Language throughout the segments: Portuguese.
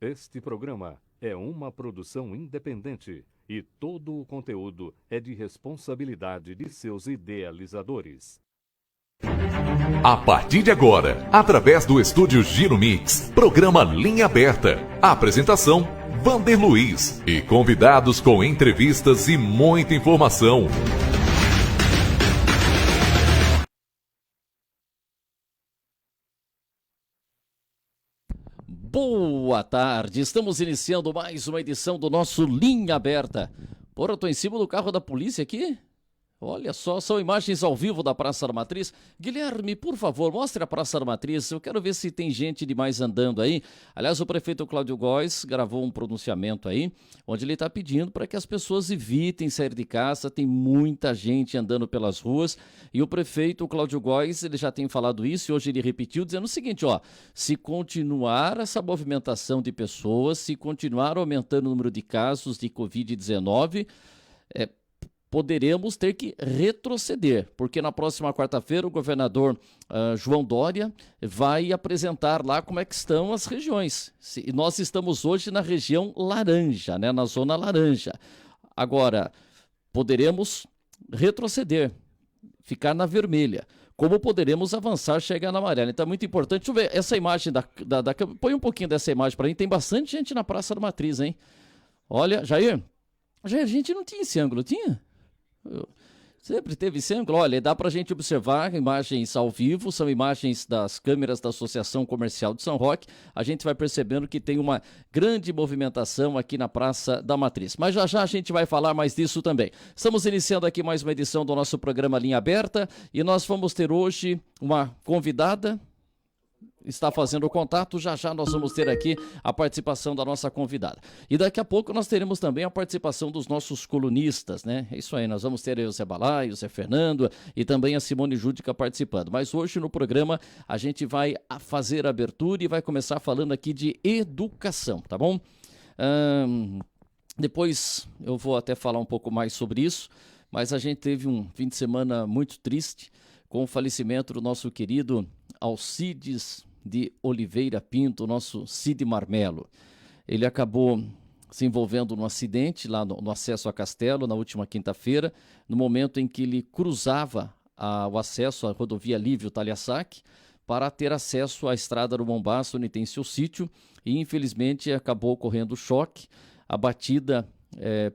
Este programa é uma produção independente e todo o conteúdo é de responsabilidade de seus idealizadores. A partir de agora, através do estúdio Giro Mix, programa Linha Aberta. Apresentação: Vander Luiz e convidados com entrevistas e muita informação. Boa tarde, estamos iniciando mais uma edição do nosso Linha Aberta. Porra, eu tô em cima do carro da polícia aqui? Olha só, são imagens ao vivo da Praça da Matriz. Guilherme, por favor, mostre a Praça da Matriz. Eu quero ver se tem gente demais andando aí. Aliás, o prefeito Cláudio Góes gravou um pronunciamento aí, onde ele está pedindo para que as pessoas evitem sair de casa. Tem muita gente andando pelas ruas. E o prefeito Cláudio Góes, ele já tem falado isso e hoje ele repetiu, dizendo o seguinte, ó. Se continuar essa movimentação de pessoas, se continuar aumentando o número de casos de Covid-19, poderemos ter que retroceder, porque na próxima quarta-feira o governador João Dória vai apresentar lá como é que estão as regiões. Nós estamos hoje na região laranja, né, na zona laranja. Agora, poderemos retroceder, ficar na vermelha. Como poderemos avançar, chegar na amarela. Então é muito importante. Deixa eu ver essa imagem põe um pouquinho dessa imagem para mim. Tem bastante gente na Praça da Matriz, hein? Olha, Jair, a gente não tinha esse ângulo, tinha? Sempre teve esse ângulo. Olha, dá pra gente observar imagens ao vivo, são imagens das câmeras da Associação Comercial de São Roque. A gente vai percebendo que tem uma grande movimentação aqui na Praça da Matriz. Mas já já a gente vai falar mais disso também. Estamos iniciando aqui mais uma edição do nosso programa Linha Aberta e nós vamos ter hoje uma convidada. Está fazendo o contato, já já nós vamos ter aqui a participação da nossa convidada. E daqui a pouco nós teremos também a participação dos nossos colunistas, né? É isso aí, nós vamos ter aí o Zé Balai, o Zé Fernando e também a Simone Júdica participando. Mas hoje no programa a gente vai fazer a abertura e vai começar falando aqui de educação, tá bom? Depois eu vou até falar um pouco mais sobre isso, mas a gente teve um fim de semana muito triste com o falecimento do nosso querido Alcides de Oliveira Pinto, nosso Cid Marmelo. Ele acabou se envolvendo num acidente lá no acesso a Castelo, na última quinta-feira, no momento em que ele cruzava o acesso à rodovia Lívio Talhasac para ter acesso à estrada do Mombaço, onde tem seu sítio, e infelizmente acabou ocorrendo choque. A batida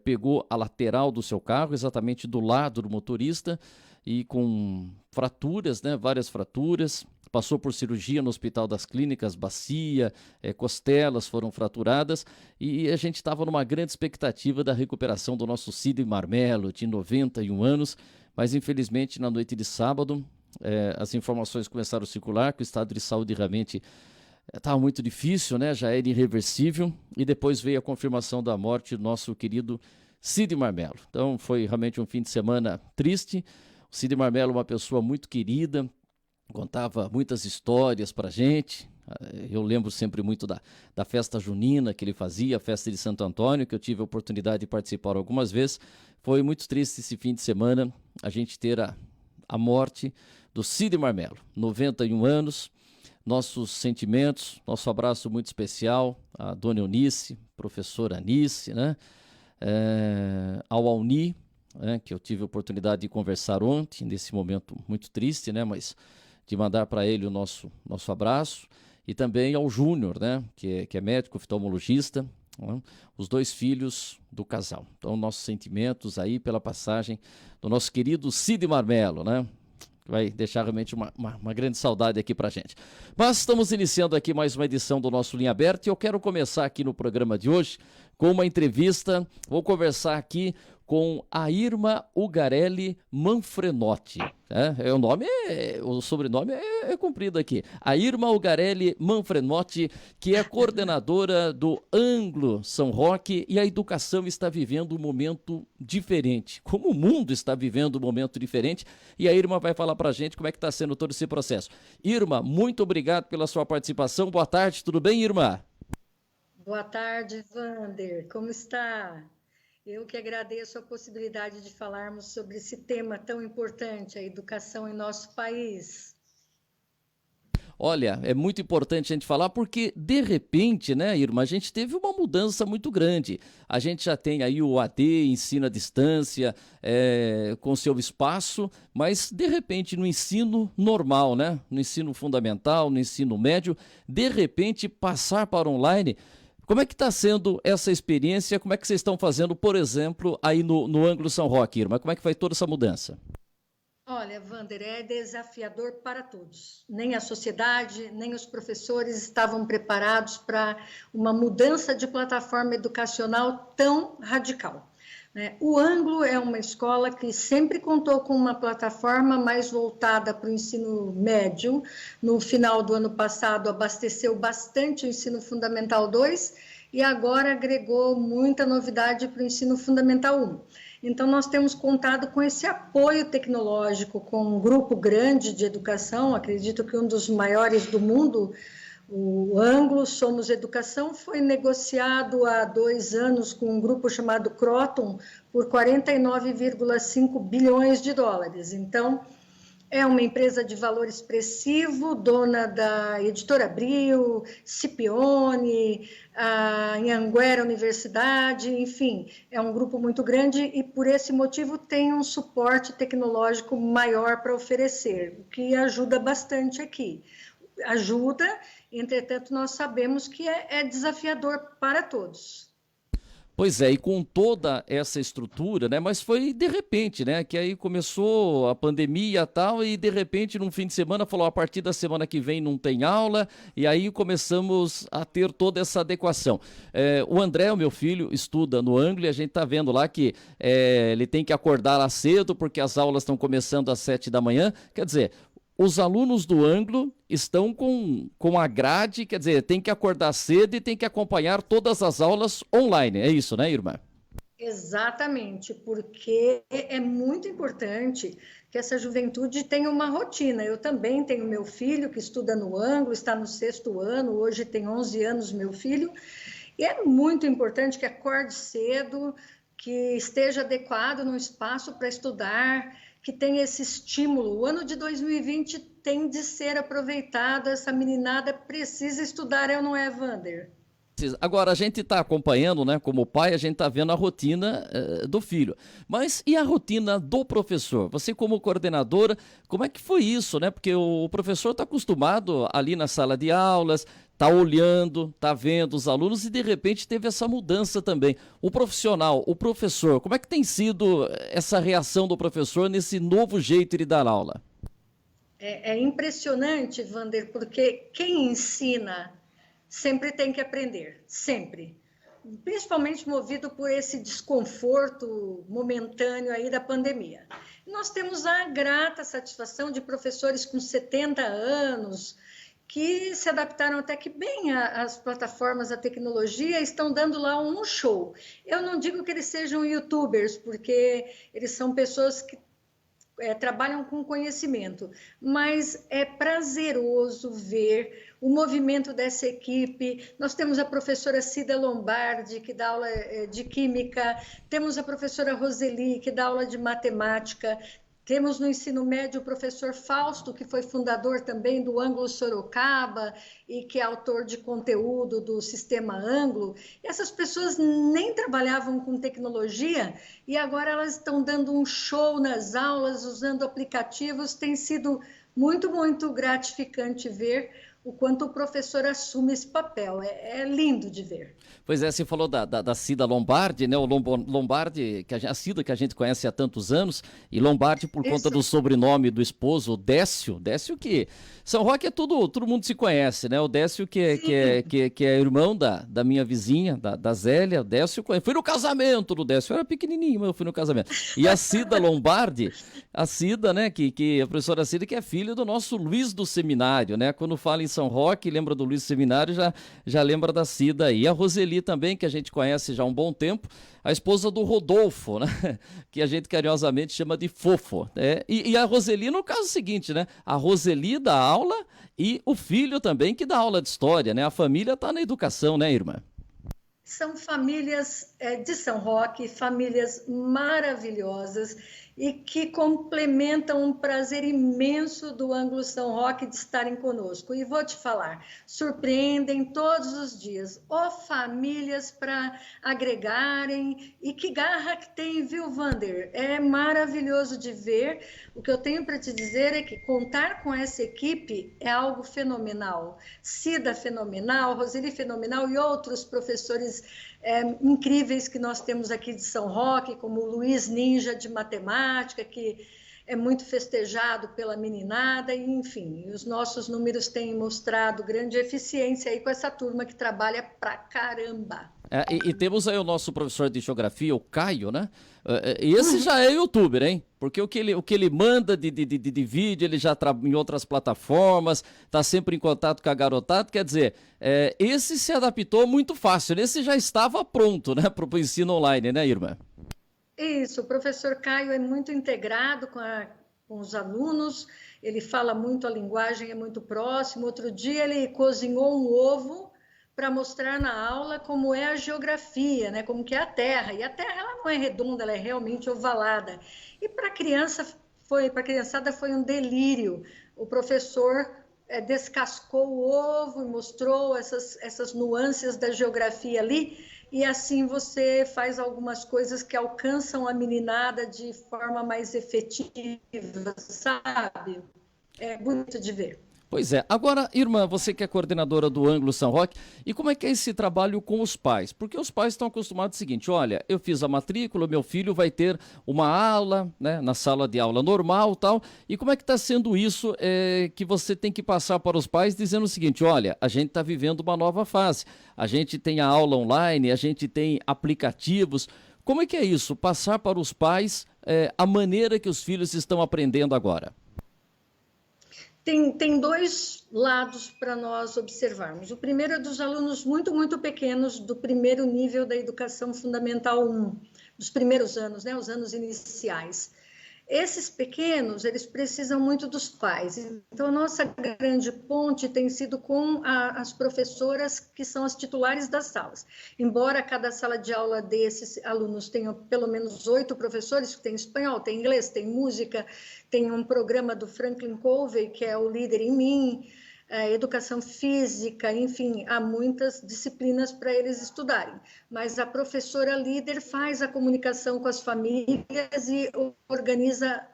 pegou a lateral do seu carro, exatamente do lado do motorista, e com fraturas, né, várias fraturas. Passou por cirurgia no Hospital das Clínicas, bacia, costelas foram fraturadas e a gente estava numa grande expectativa da recuperação do nosso Cid Marmelo, de 91 anos, mas infelizmente na noite de sábado as informações começaram a circular que o estado de saúde realmente estava muito difícil, né? Já era irreversível e depois veio a confirmação da morte do nosso querido Cid Marmelo. Então foi realmente um fim de semana triste. O Cid Marmelo é uma pessoa muito querida, contava muitas histórias pra gente. Eu lembro sempre muito da festa junina que ele fazia, a festa de Santo Antônio, que eu tive a oportunidade de participar algumas vezes. Foi muito triste esse fim de semana a gente ter a morte do Cid Marmelo, 91 anos. Nossos sentimentos, nosso abraço muito especial à dona Eunice, professora Anice, né? Ao Alni, que eu tive a oportunidade de conversar ontem, nesse momento muito triste, né? Mas de mandar para ele o nosso abraço, e também ao Júnior, né, que é médico oftalmologista, né, os dois filhos do casal. Então, nossos sentimentos aí pela passagem do nosso querido Cid Marmelo, né? Vai deixar realmente uma grande saudade aqui pra gente. Mas estamos iniciando aqui mais uma edição do nosso Linha Aberta e eu quero começar aqui no programa de hoje com uma entrevista. Vou conversar aqui com a Irma Ugarelli Manfrenotti. O sobrenome é comprido aqui. A Irma Ugarelli Manfrenotti, que é coordenadora do Anglo São Roque, e a educação está vivendo um momento diferente. Como o mundo está vivendo um momento diferente, e a Irma vai falar para a gente como é que está sendo todo esse processo. Irma, muito obrigado pela sua participação. Boa tarde, tudo bem, Irma? Boa tarde, Vander. Como está? Eu que agradeço a possibilidade de falarmos sobre esse tema tão importante, a educação em nosso país. Olha, é muito importante a gente falar porque, de repente, né, Irma, a gente teve uma mudança muito grande. A gente já tem aí o AD, ensino à distância, com seu espaço, mas, de repente, no ensino normal, né, no ensino fundamental, no ensino médio, de repente, passar para online. Como é que está sendo essa experiência? Como é que vocês estão fazendo, por exemplo, aí no Ângulo São Roque, Irma? Como é que foi toda essa mudança? Olha, Wander, é desafiador para todos. Nem a sociedade, nem os professores estavam preparados para uma mudança de plataforma educacional tão radical. O Ângulo é uma escola que sempre contou com uma plataforma mais voltada para o ensino médio. No final do ano passado, abasteceu bastante o ensino fundamental 2 e agora agregou muita novidade para o ensino fundamental 1. Então, nós temos contado com esse apoio tecnológico, com um grupo grande de educação, acredito que um dos maiores do mundo, o Ângulo Somos Educação, foi negociado há 2 anos com um grupo chamado Croton por 49,5 bilhões de dólares. Então, é uma empresa de valor expressivo, dona da Editora Abril, Scipione, a Anhanguera Universidade, enfim, é um grupo muito grande e, por esse motivo, tem um suporte tecnológico maior para oferecer, o que ajuda bastante aqui. Ajuda, entretanto, nós sabemos que é desafiador para todos. Pois é, e com toda essa estrutura, né? Mas foi de repente, né? Que aí começou a pandemia e tal, e de repente, num fim de semana, falou: a partir da semana que vem não tem aula, e aí começamos a ter toda essa adequação. O André, o meu filho, estuda no Ângulo, e a gente tá vendo lá que ele tem que acordar lá cedo, porque as aulas estão começando às 7 da manhã. Quer dizer, os alunos do Ângulo estão com a grade, quer dizer, tem que acordar cedo e tem que acompanhar todas as aulas online. É isso, né, Irma? Exatamente, porque é muito importante que essa juventude tenha uma rotina. Eu também tenho meu filho que estuda no Ângulo, está no 6º ano, hoje tem 11 anos meu filho, e é muito importante que acorde cedo, que esteja adequado no espaço para estudar, que tenha esse estímulo. O ano de 2020 tem de ser aproveitado, essa meninada precisa estudar, não é, Wander? Agora, a gente está acompanhando, né, como pai, a gente está vendo a rotina do filho. Mas e a rotina do professor? Você como coordenadora, como é que foi isso, né? Porque o professor está acostumado ali na sala de aulas, está olhando, está vendo os alunos e de repente teve essa mudança também. O profissional, o professor, como é que tem sido essa reação do professor nesse novo jeito de dar aula? É impressionante, Wander, porque quem ensina sempre tem que aprender, sempre. Principalmente movido por esse desconforto momentâneo aí da pandemia. Nós temos a grata satisfação de professores com 70 anos, que se adaptaram até que bem às plataformas, à tecnologia, estão dando lá um show. Eu não digo que eles sejam youtubers, porque eles são pessoas que trabalham com conhecimento, mas é prazeroso ver o movimento dessa equipe. Nós temos a professora Cida Lombardi, que dá aula de Química, temos a professora Roseli, que dá aula de Matemática, temos no ensino médio o professor Fausto, que foi fundador também do Ângulo Sorocaba e que é autor de conteúdo do Sistema Ângulo. Essas pessoas nem trabalhavam com tecnologia e agora elas estão dando um show nas aulas, usando aplicativos. Tem sido muito, muito gratificante ver o quanto o professor assume esse papel. É lindo de ver. Pois é, você falou da Cida Lombardi, né? O Lombardi, a Cida que a gente conhece há tantos anos, e Lombardi por conta do sobrenome do esposo, Décio que São Roque todo mundo se conhece, né? O Décio que é irmão da minha vizinha, da Zélia, o Décio, fui no casamento do Décio, eu era pequenininho, mas eu fui no casamento. E a Cida Lombardi, a Cida, né, que a professora Cida, que é filha do nosso Luiz do Seminário, né? Quando fala em São Roque, lembra do Luiz do Seminário, já lembra da Cida aí. A Roseli também, que a gente conhece já há um bom tempo, a esposa do Rodolfo, né? Que a gente carinhosamente chama de Fofo. E a Roseli, no caso seguinte, né? A Roseli dá aula e o filho também que dá aula de história, né? A família está na educação, né, irmã? São famílias de São Roque, famílias maravilhosas. e que complementam um prazer imenso do Ângulo São Roque de estarem conosco. E vou te falar, surpreendem todos os dias, famílias para agregarem, e que garra que tem, viu, Vander? É maravilhoso de ver. O que eu tenho para te dizer é que contar com essa equipe é algo fenomenal. Cida fenomenal, Roseli fenomenal e outros professores incríveis que nós temos aqui de São Roque, como o Luiz Ninja de matemática, que é muito festejado pela meninada, e enfim, os nossos números têm mostrado grande eficiência aí com essa turma que trabalha pra caramba. E temos aí o nosso professor de geografia, o Caio, né? Esse já é youtuber, hein? Porque o que ele manda de vídeo, ele já trabalha em outras plataformas, está sempre em contato com a garotada, quer dizer, esse se adaptou muito fácil, esse já estava pronto, né, para o ensino online, né, Irma? Isso, o professor Caio é muito integrado com os alunos, ele fala muito a linguagem, é muito próximo. Outro dia ele cozinhou um ovo para mostrar na aula como é a geografia, né? Como que é a Terra. E a Terra ela não é redonda, ela é realmente ovalada. E para a criançada foi um delírio. O professor descascou o ovo e mostrou essas nuances da geografia ali, e assim você faz algumas coisas que alcançam a meninada de forma mais efetiva, sabe? É bonito de ver. Pois é. Agora, Irmã, você que é coordenadora do Ângulo São Roque, e como é que é esse trabalho com os pais? Porque os pais estão acostumados ao seguinte, olha, eu fiz a matrícula, meu filho vai ter uma aula, né, na sala de aula normal e tal, e como é que está sendo isso que você tem que passar para os pais dizendo o seguinte, olha, a gente está vivendo uma nova fase, a gente tem a aula online, a gente tem aplicativos, como é que é isso, passar para os pais a maneira que os filhos estão aprendendo agora? Tem dois lados para nós observarmos. O primeiro é dos alunos muito, muito pequenos, do primeiro nível da educação fundamental 1, dos primeiros anos, né, os anos iniciais. Esses pequenos, eles precisam muito dos pais. Então, a nossa grande ponte tem sido com as professoras que são as titulares das salas. Embora cada sala de aula desses alunos tenha pelo menos 8 professores, que tem espanhol, tem inglês, tem música, tem um programa do Franklin Covey, que é o Líder em Mim, educação física, enfim, há muitas disciplinas para eles estudarem. Mas a professora líder faz a comunicação com as famílias e organiza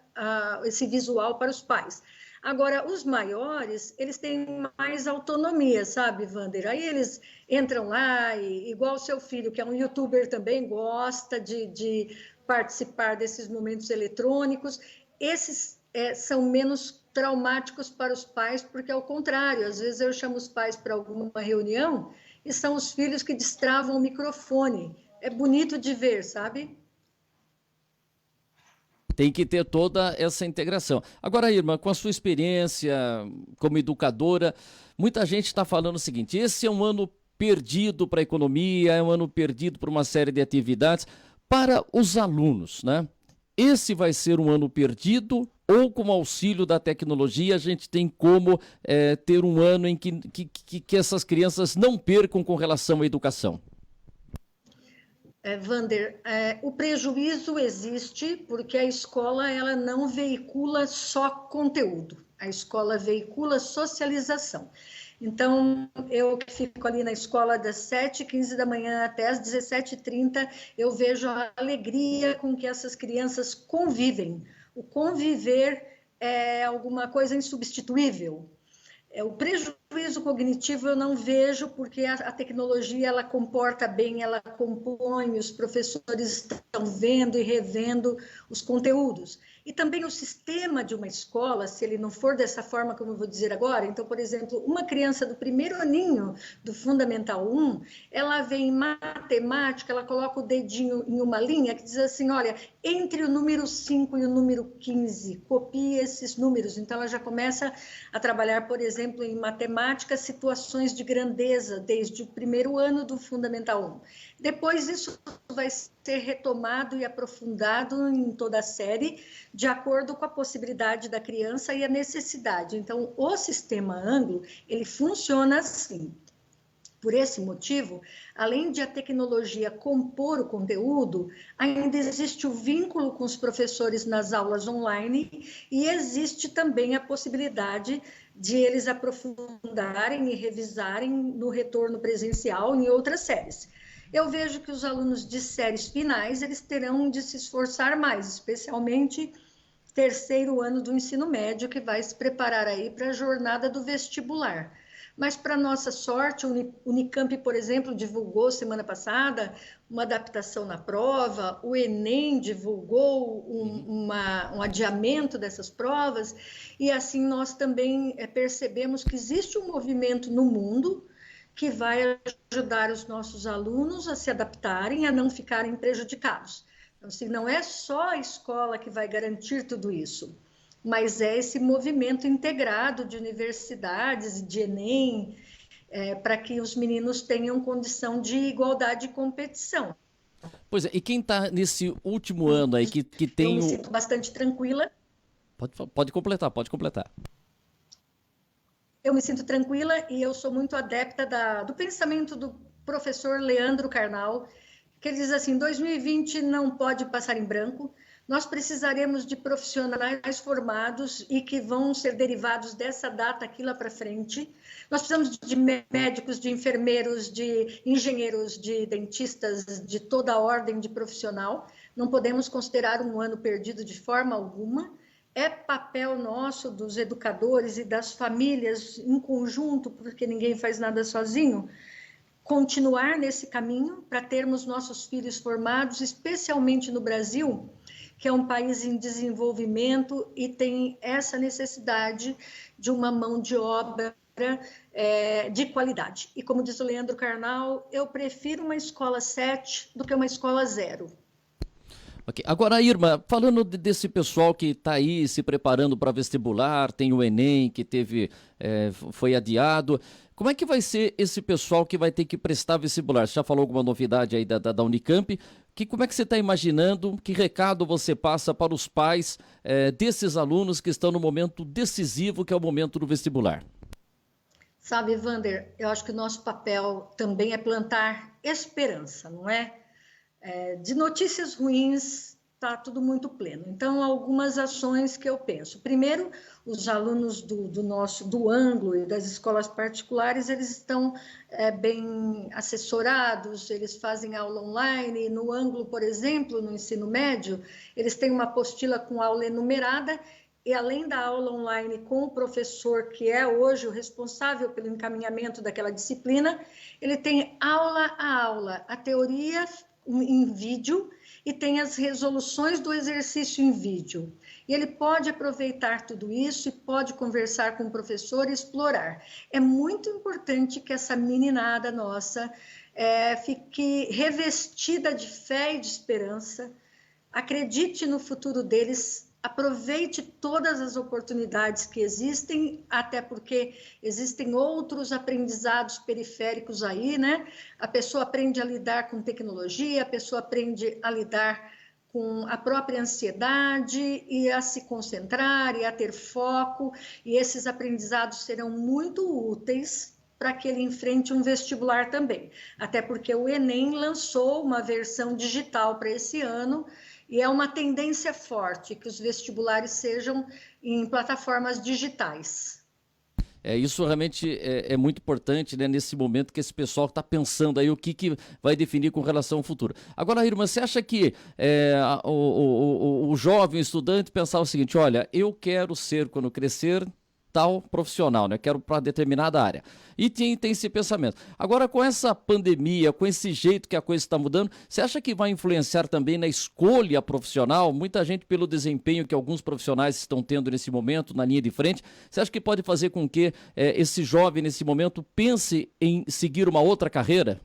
esse visual para os pais. Agora, os maiores, eles têm mais autonomia, sabe, Vander? Aí eles entram lá e, igual o seu filho, que é um youtuber também, gosta de participar desses momentos eletrônicos. Esses são menos traumáticos para os pais, porque, ao contrário, às vezes eu chamo os pais para alguma reunião e são os filhos que destravam o microfone. É bonito de ver, sabe? Tem que ter toda essa integração. Agora, Irmã, com a sua experiência como educadora, muita gente está falando o seguinte, esse é um ano perdido para a economia, é um ano perdido para uma série de atividades. Para os alunos, né? Esse vai ser um ano perdido ou, com o auxílio da tecnologia, a gente tem como ter um ano em que essas crianças não percam com relação à educação? Vander, o prejuízo existe porque a escola ela não veicula só conteúdo, a escola veicula socialização. Então, eu que fico ali na escola das 7h15 da manhã até as 17h30, eu vejo a alegria com que essas crianças convivem. O conviver é alguma coisa insubstituível. O prejuízo cognitivo eu não vejo, porque a tecnologia ela comporta bem, ela compõe, os professores estão vendo e revendo os conteúdos. E também o sistema de uma escola, se ele não for dessa forma como eu vou dizer agora, então, por exemplo, uma criança do primeiro aninho do Fundamental 1, ela vê em matemática, ela coloca o dedinho em uma linha que diz assim, olha, entre o número 5 e o número 15, copie esses números. Então, ela já começa a trabalhar, por exemplo, em matemática, situações de grandeza, desde o primeiro ano do Fundamental 1. Depois, isso vai ser retomado e aprofundado em toda a série, de acordo com a possibilidade da criança e a necessidade. Então, o sistema Ângulo, ele funciona assim. Por esse motivo, além de a tecnologia compor o conteúdo, ainda existe o vínculo com os professores nas aulas online e existe também a possibilidade de eles aprofundarem e revisarem no retorno presencial em outras séries. Eu vejo que os alunos de séries finais, eles terão de se esforçar mais, especialmente terceiro ano do ensino médio, que vai se preparar aí para a jornada do vestibular. Mas, para nossa sorte, o Unicamp, por exemplo, divulgou semana passada uma adaptação na prova, o Enem divulgou um adiamento dessas provas, e assim nós também percebemos que existe um movimento no mundo que vai ajudar os nossos alunos a se adaptarem, a não ficarem prejudicados. Então, assim, não é só a escola que vai garantir tudo isso, mas é esse movimento integrado de universidades e de Enem, para que os meninos tenham condição de igualdade e competição. Pois é, e quem está nesse último ano aí que tem Eu me sinto bastante tranquila. Pode completar, pode completar. Eu me sinto tranquila e eu sou muito adepta do pensamento do professor Leandro Carnal, que ele diz assim, 2020 não pode passar em branco, nós precisaremos de profissionais formados e que vão ser derivados dessa data aqui lá para frente. Nós precisamos de médicos, de enfermeiros, de engenheiros, de dentistas, de toda a ordem de profissional. Não podemos considerar um ano perdido de forma alguma. É papel nosso, dos educadores e das famílias em conjunto, porque ninguém faz nada sozinho, continuar nesse caminho para termos nossos filhos formados, especialmente no Brasil, que é um país em desenvolvimento e tem essa necessidade de uma mão de obra de qualidade. E como diz o Leandro Carnal, eu prefiro uma escola 7 do que uma escola 0. Okay. Agora, Irma, falando desse pessoal que está aí se preparando para vestibular, tem o Enem que foi adiado, como é que vai ser esse pessoal que vai ter que prestar vestibular? Você já falou alguma novidade aí da Unicamp? Como é que você está imaginando? Que recado você passa para os pais desses alunos que estão no momento decisivo, que é o momento do vestibular? Sabe, Wander, eu acho que o nosso papel também é plantar esperança, não é? De notícias ruins, está tudo muito pleno. Então, algumas ações que eu penso. Primeiro, os alunos do ângulo e das escolas particulares, eles estão bem assessorados, eles fazem aula online. No ângulo, por exemplo, no ensino médio, eles têm uma apostila com aula enumerada, e além da aula online com o professor, que é hoje o responsável pelo encaminhamento daquela disciplina, ele tem aula a aula, a teoria em vídeo e tem as resoluções do exercício em vídeo. E ele pode aproveitar tudo isso e pode conversar com o professor e explorar. É muito importante que essa meninada nossa fique revestida de fé e de esperança, acredite no futuro deles, aproveite todas as oportunidades que existem, até porque existem outros aprendizados periféricos aí, né? A pessoa aprende a lidar com tecnologia, a pessoa aprende a lidar com a própria ansiedade e a se concentrar e a ter foco, e esses aprendizados serão muito úteis para que ele enfrente um vestibular também. Até porque o Enem lançou uma versão digital para esse ano, e é uma tendência forte que os vestibulares sejam em plataformas digitais. Isso realmente é muito importante, né, nesse momento que esse pessoal está pensando aí o que vai definir com relação ao futuro. Agora, Irma, você acha que o jovem estudante pensar o seguinte, olha, eu quero ser, quando crescer, tal profissional, né? Quero para determinada área. E tem esse pensamento. Agora, com essa pandemia, com esse jeito que a coisa está mudando, você acha que vai influenciar também na escolha profissional? Muita gente, pelo desempenho que alguns profissionais estão tendo nesse momento, na linha de frente, você acha que pode fazer com que esse jovem, nesse momento, pense em seguir uma outra carreira?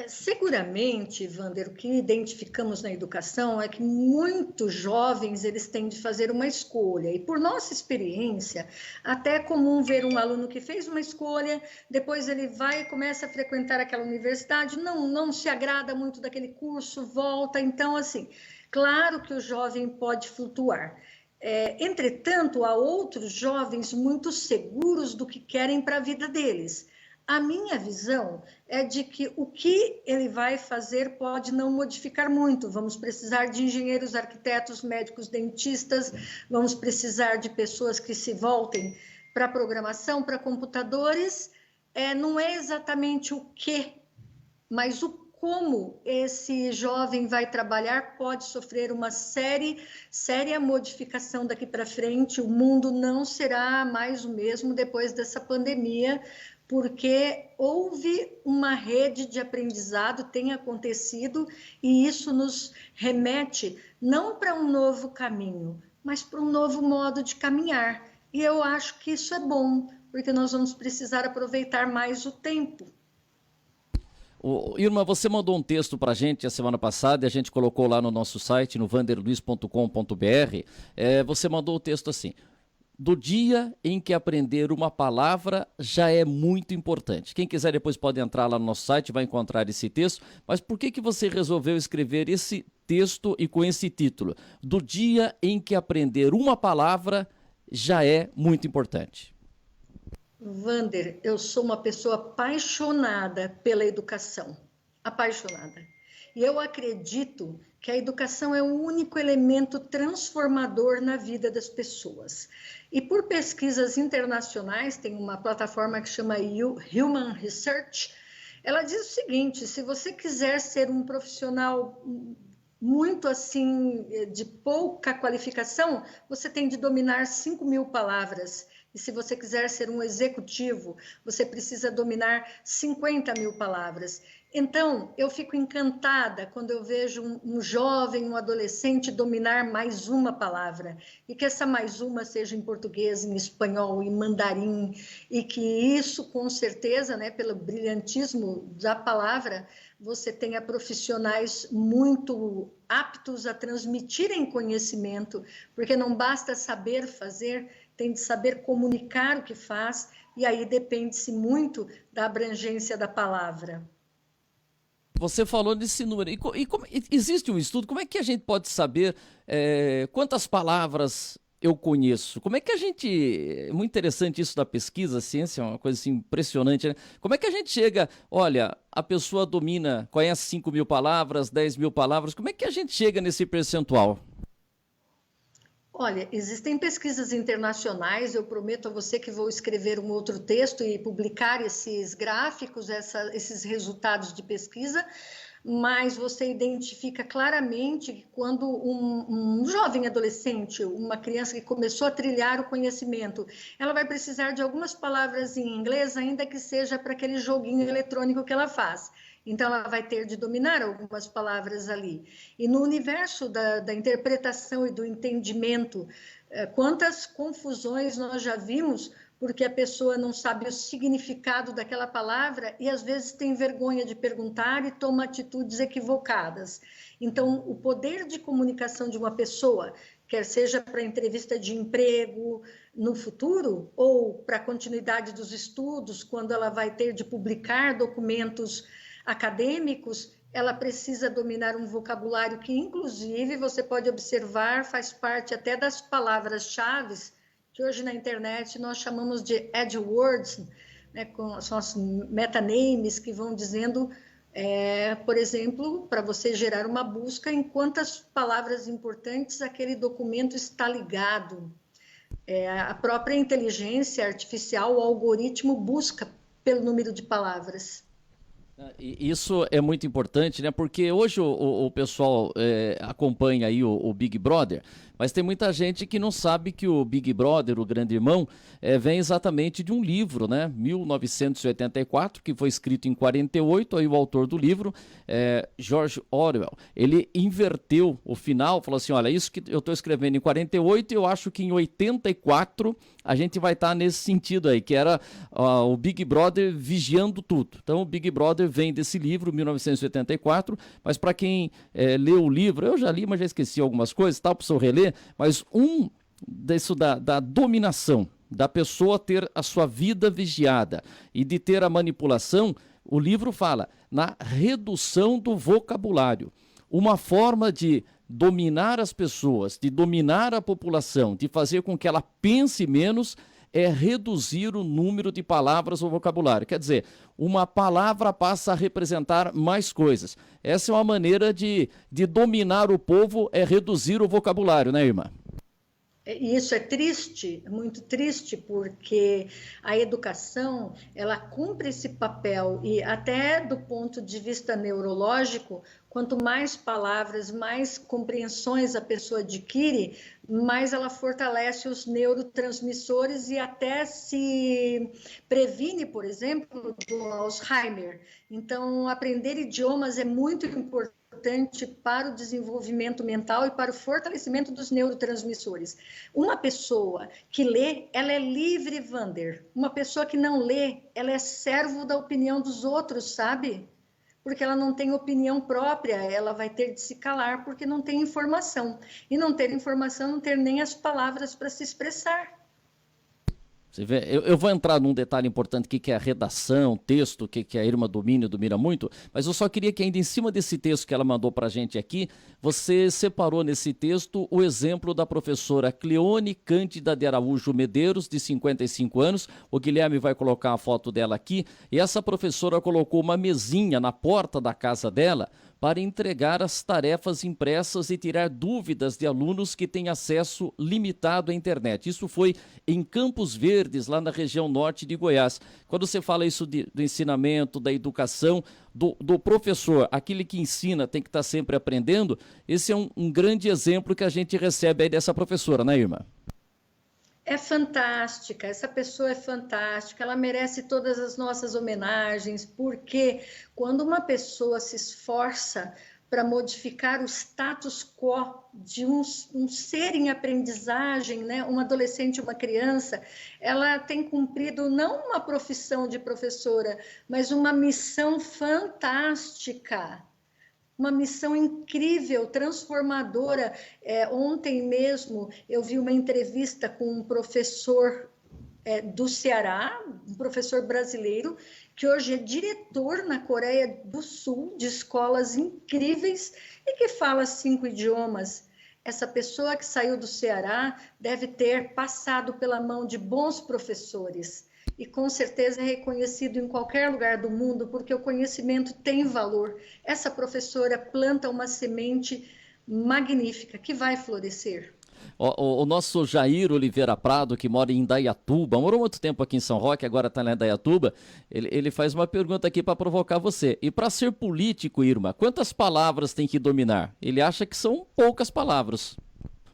Seguramente, Wander, o que identificamos na educação é que muitos jovens eles têm de fazer uma escolha. E por nossa experiência, até é comum ver um aluno que fez uma escolha, depois ele vai e começa a frequentar aquela universidade, não se agrada muito daquele curso, volta. Então, assim, claro que o jovem pode flutuar. Entretanto, há outros jovens muito seguros do que querem para a vida deles. A minha visão é de que o que ele vai fazer pode não modificar muito. Vamos precisar de engenheiros, arquitetos, médicos, dentistas, vamos precisar de pessoas que se voltem para programação, para computadores. Não é exatamente o que, mas o como esse jovem vai trabalhar pode sofrer uma séria modificação daqui para frente. O mundo não será mais o mesmo depois dessa pandemia, porque houve uma rede de aprendizado, tem acontecido, e isso nos remete não para um novo caminho, mas para um novo modo de caminhar. E eu acho que isso é bom, porque nós vamos precisar aproveitar mais o tempo. Irma, você mandou um texto para a gente a semana passada e a gente colocou lá no nosso site, no vanderluiz.com.br. Você mandou o texto assim: do dia em que aprender uma palavra já é muito importante. Quem quiser depois pode entrar lá no nosso site, vai encontrar esse texto. Mas por que você resolveu escrever esse texto e com esse título? Do dia em que aprender uma palavra já é muito importante. Vander, eu sou uma pessoa apaixonada pela educação, apaixonada. E eu acredito que a educação é o único elemento transformador na vida das pessoas. E por pesquisas internacionais, tem uma plataforma que chama Human Research, ela diz o seguinte: se você quiser ser um profissional muito assim, de pouca qualificação, você tem de dominar 5.000 palavras. E se você quiser ser um executivo, você precisa dominar 50.000 palavras. Então, eu fico encantada quando eu vejo um jovem, um adolescente dominar mais uma palavra. E que essa mais uma seja em português, em espanhol, em mandarim. E que isso, com certeza, né, pelo brilhantismo da palavra, você tenha profissionais muito aptos a transmitirem conhecimento. Porque não basta saber fazer, tem de saber comunicar o que faz. E aí depende-se muito da abrangência da palavra. Você falou desse número. Existe um estudo, como é que a gente pode saber quantas palavras eu conheço? Como é que a gente... É muito interessante isso da pesquisa, a ciência é uma coisa assim, impressionante, né? Como é que a gente chega... Olha, a pessoa domina, conhece 5.000 palavras, 10.000 palavras. Como é que a gente chega nesse percentual? Olha, existem pesquisas internacionais, eu prometo a você que vou escrever um outro texto e publicar esses gráficos, esses resultados de pesquisa, mas você identifica claramente que quando um jovem adolescente, uma criança que começou a trilhar o conhecimento, ela vai precisar de algumas palavras em inglês, ainda que seja para aquele joguinho eletrônico que ela faz. Então, ela vai ter de dominar algumas palavras ali. E no universo da interpretação e do entendimento, quantas confusões nós já vimos porque a pessoa não sabe o significado daquela palavra e, às vezes, tem vergonha de perguntar e toma atitudes equivocadas. Então, o poder de comunicação de uma pessoa, quer seja para entrevista de emprego no futuro ou para a continuidade dos estudos, quando ela vai ter de publicar documentos acadêmicos, ela precisa dominar um vocabulário que, inclusive, você pode observar, faz parte até das palavras-chave, que hoje na internet nós chamamos de AdWords, né, são as metanames que vão dizendo, por exemplo, para você gerar uma busca, em quantas palavras importantes aquele documento está ligado. A própria inteligência artificial, o algoritmo, busca pelo número de palavras. Isso é muito importante, né? Porque hoje o pessoal acompanha aí o Big Brother, mas tem muita gente que não sabe que o Big Brother, o Grande Irmão, vem exatamente de um livro, né? 1984, que foi escrito em 48, aí o autor do livro, George Orwell, ele inverteu o final, falou assim, olha, isso que eu estou escrevendo em 48, eu acho que em 84 a gente vai estar nesse sentido aí, que era o Big Brother vigiando tudo. Então o Big Brother vem desse livro, 1984, mas para quem leu o livro, eu já li, mas já esqueci algumas coisas, tal, preciso reler, mas disso da dominação, da pessoa ter a sua vida vigiada e de ter a manipulação, o livro fala na redução do vocabulário. Uma forma de dominar as pessoas, de dominar a população, de fazer com que ela pense menos, é reduzir o número de palavras ou vocabulário. Quer dizer, uma palavra passa a representar mais coisas. Essa é uma maneira de dominar o povo, é reduzir o vocabulário, né, irmã? Isso é triste, muito triste, porque a educação, ela cumpre esse papel e até do ponto de vista neurológico, quanto mais palavras, mais compreensões a pessoa adquire, mais ela fortalece os neurotransmissores e até se previne, por exemplo, do Alzheimer. Então, aprender idiomas é muito importante para o desenvolvimento mental e para o fortalecimento dos neurotransmissores. Uma pessoa que lê, ela é livre, Vander. Uma pessoa que não lê, ela é servo da opinião dos outros, sabe? Porque ela não tem opinião própria, ela vai ter de se calar porque não tem informação. E não ter informação, não ter nem as palavras para se expressar. Você vê, eu vou entrar num detalhe importante que é a redação, texto, que a irmã domina muito, mas eu só queria que ainda em cima desse texto que ela mandou para a gente aqui, você separou nesse texto o exemplo da professora Cleone Cândida de Araújo Medeiros, de 55 anos, o Guilherme vai colocar a foto dela aqui, e essa professora colocou uma mesinha na porta da casa dela para entregar as tarefas impressas e tirar dúvidas de alunos que têm acesso limitado à internet. Isso foi em Campos Verdes, lá na região norte de Goiás. Quando você fala isso do ensinamento, da educação, do professor, aquele que ensina tem que estar sempre aprendendo, esse é um grande exemplo que a gente recebe aí dessa professora, né, irmã? É fantástica, essa pessoa é fantástica, ela merece todas as nossas homenagens, porque quando uma pessoa se esforça para modificar o status quo de um ser em aprendizagem, né? Um adolescente, uma criança, ela tem cumprido não uma profissão de professora, mas uma missão fantástica. Uma missão incrível, transformadora. Ontem mesmo eu vi uma entrevista com um professor do Ceará, um professor brasileiro, que hoje é diretor na Coreia do Sul de escolas incríveis e que fala 5 idiomas. Essa pessoa que saiu do Ceará deve ter passado pela mão de bons professores. E com certeza é reconhecido em qualquer lugar do mundo, porque o conhecimento tem valor. Essa professora planta uma semente magnífica que vai florescer. O nosso Jair Oliveira Prado, que mora em Indaiatuba, morou muito tempo aqui em São Roque, agora está lá em Indaiatuba, ele faz uma pergunta aqui para provocar você. E para ser político, Irma, quantas palavras tem que dominar? Ele acha que são poucas palavras.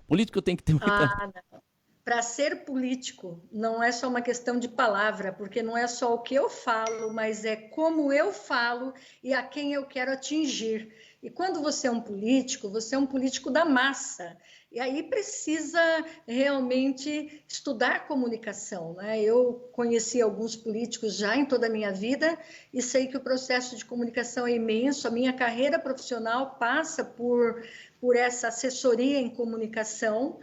Político tem que ter muita... Não. Para ser político, não é só uma questão de palavra, porque não é só o que eu falo, mas é como eu falo e a quem eu quero atingir. E quando você é um político da massa. E aí precisa realmente estudar comunicação, né? Eu conheci alguns políticos já em toda a minha vida e sei que o processo de comunicação é imenso. A minha carreira profissional passa por essa assessoria em comunicação,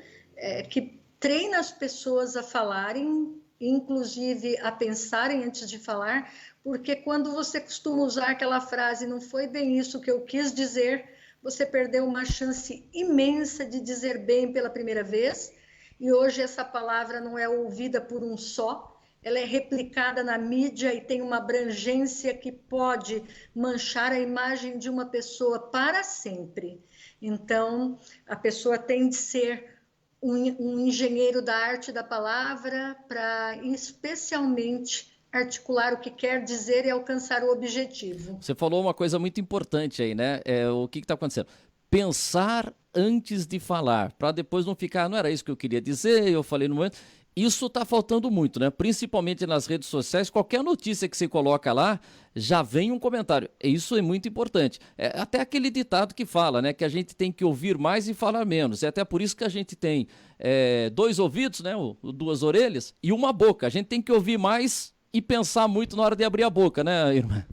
que treina as pessoas a falarem, inclusive a pensarem antes de falar, porque quando você costuma usar aquela frase, não foi bem isso que eu quis dizer, você perdeu uma chance imensa de dizer bem pela primeira vez, e hoje essa palavra não é ouvida por um só, ela é replicada na mídia e tem uma abrangência que pode manchar a imagem de uma pessoa para sempre. Então, a pessoa tem de ser um engenheiro da arte da palavra para especialmente articular o que quer dizer e alcançar o objetivo. Você falou uma coisa muito importante aí, né? O que está acontecendo? Pensar antes de falar, para depois não ficar, não era isso que eu queria dizer, eu falei no momento. Isso está faltando muito, né? Principalmente nas redes sociais, qualquer notícia que você coloca lá, já vem um comentário. Isso é muito importante. Até aquele ditado que fala, né? Que a gente tem que ouvir mais e falar menos. É até por isso que a gente tem 2 ouvidos, né? 2 orelhas e uma boca. A gente tem que ouvir mais e pensar muito na hora de abrir a boca, né, irmã?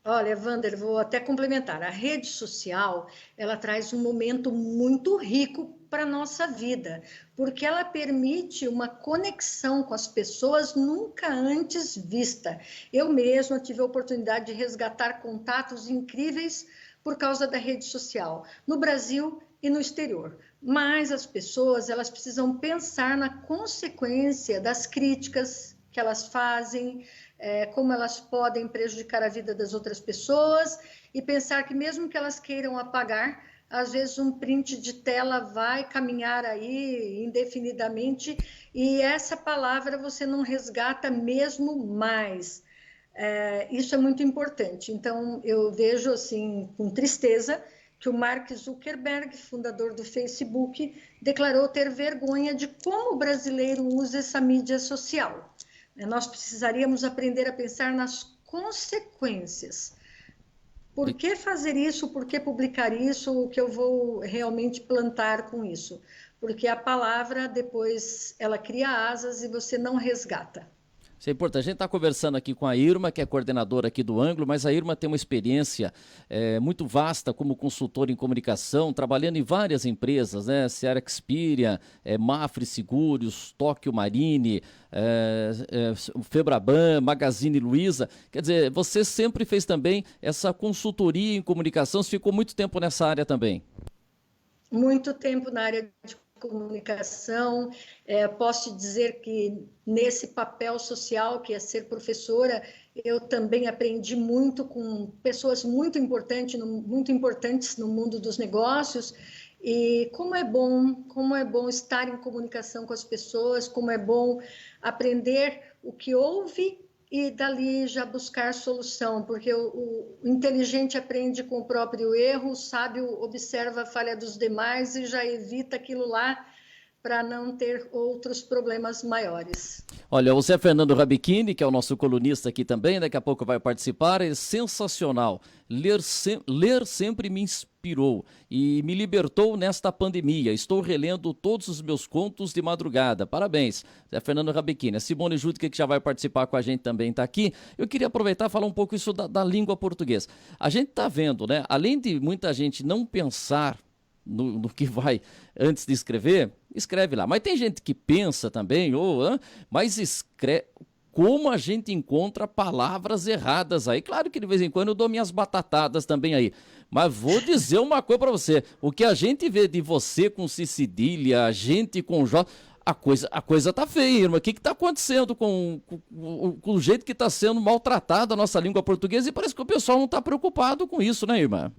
Olha, Wander, vou até complementar. A rede social, ela traz um momento muito rico para a nossa vida, porque ela permite uma conexão com as pessoas nunca antes vista. Eu mesma tive a oportunidade de resgatar contatos incríveis por causa da rede social, no Brasil e no exterior. mas as pessoas elas precisam pensar na consequência das críticas que elas fazem, como elas podem prejudicar a vida das outras pessoas, e pensar que mesmo que elas queiram apagar, às vezes um print de tela vai caminhar aí indefinidamente, e essa palavra você não resgata mesmo mais. Isso é muito importante. Então, eu vejo assim, com tristeza, que o Mark Zuckerberg, fundador do Facebook, declarou ter vergonha de como o brasileiro usa essa mídia social. Nós precisaríamos aprender a pensar nas consequências. Por que fazer isso? Por que publicar isso? O que eu vou realmente plantar com isso? Porque a palavra, depois, ela cria asas e você não resgata. Isso é importante. A gente está conversando aqui com a Irma, que é coordenadora aqui do Ângulo, mas a Irma tem uma experiência muito vasta como consultora em comunicação, trabalhando em várias empresas, né? Seara Experian, Mafre Seguros, Tóquio Marine, Febraban, Magazine Luiza. Quer dizer, você sempre fez também essa consultoria em comunicação, você ficou muito tempo nessa área também. Muito tempo na área de comunicação, posso te dizer que nesse papel social que é ser professora, eu também aprendi muito com pessoas muito importantes no mundo dos negócios, e como é bom estar em comunicação com as pessoas, como é bom aprender o que houve e dali já buscar solução, porque o inteligente aprende com o próprio erro, o sábio observa a falha dos demais e já evita aquilo lá para não ter outros problemas maiores. Olha, o Zé Fernando Rabechini, que é o nosso colunista aqui também, daqui a pouco vai participar, é sensacional. Ler sempre me inspirou e me libertou nesta pandemia. Estou relendo todos os meus contos de madrugada. Parabéns, Zé Fernando Rabechini. A Simone Júdica, que já vai participar com a gente também, está aqui. Eu queria aproveitar e falar um pouco isso da língua portuguesa. A gente está vendo, né? Além de muita gente não pensar no que vai antes de escrever, escreve lá. Mas tem gente que pensa também, mas escreve. Como a gente encontra palavras erradas aí. Claro que de vez em quando eu dou minhas batatadas também aí. Mas vou dizer uma coisa para você. O que a gente vê de você com cedilha, a gente com J, a coisa tá feia, irmã. O que tá acontecendo com o jeito que tá sendo maltratada a nossa língua portuguesa? E parece que o pessoal não tá preocupado com isso, né, irmã?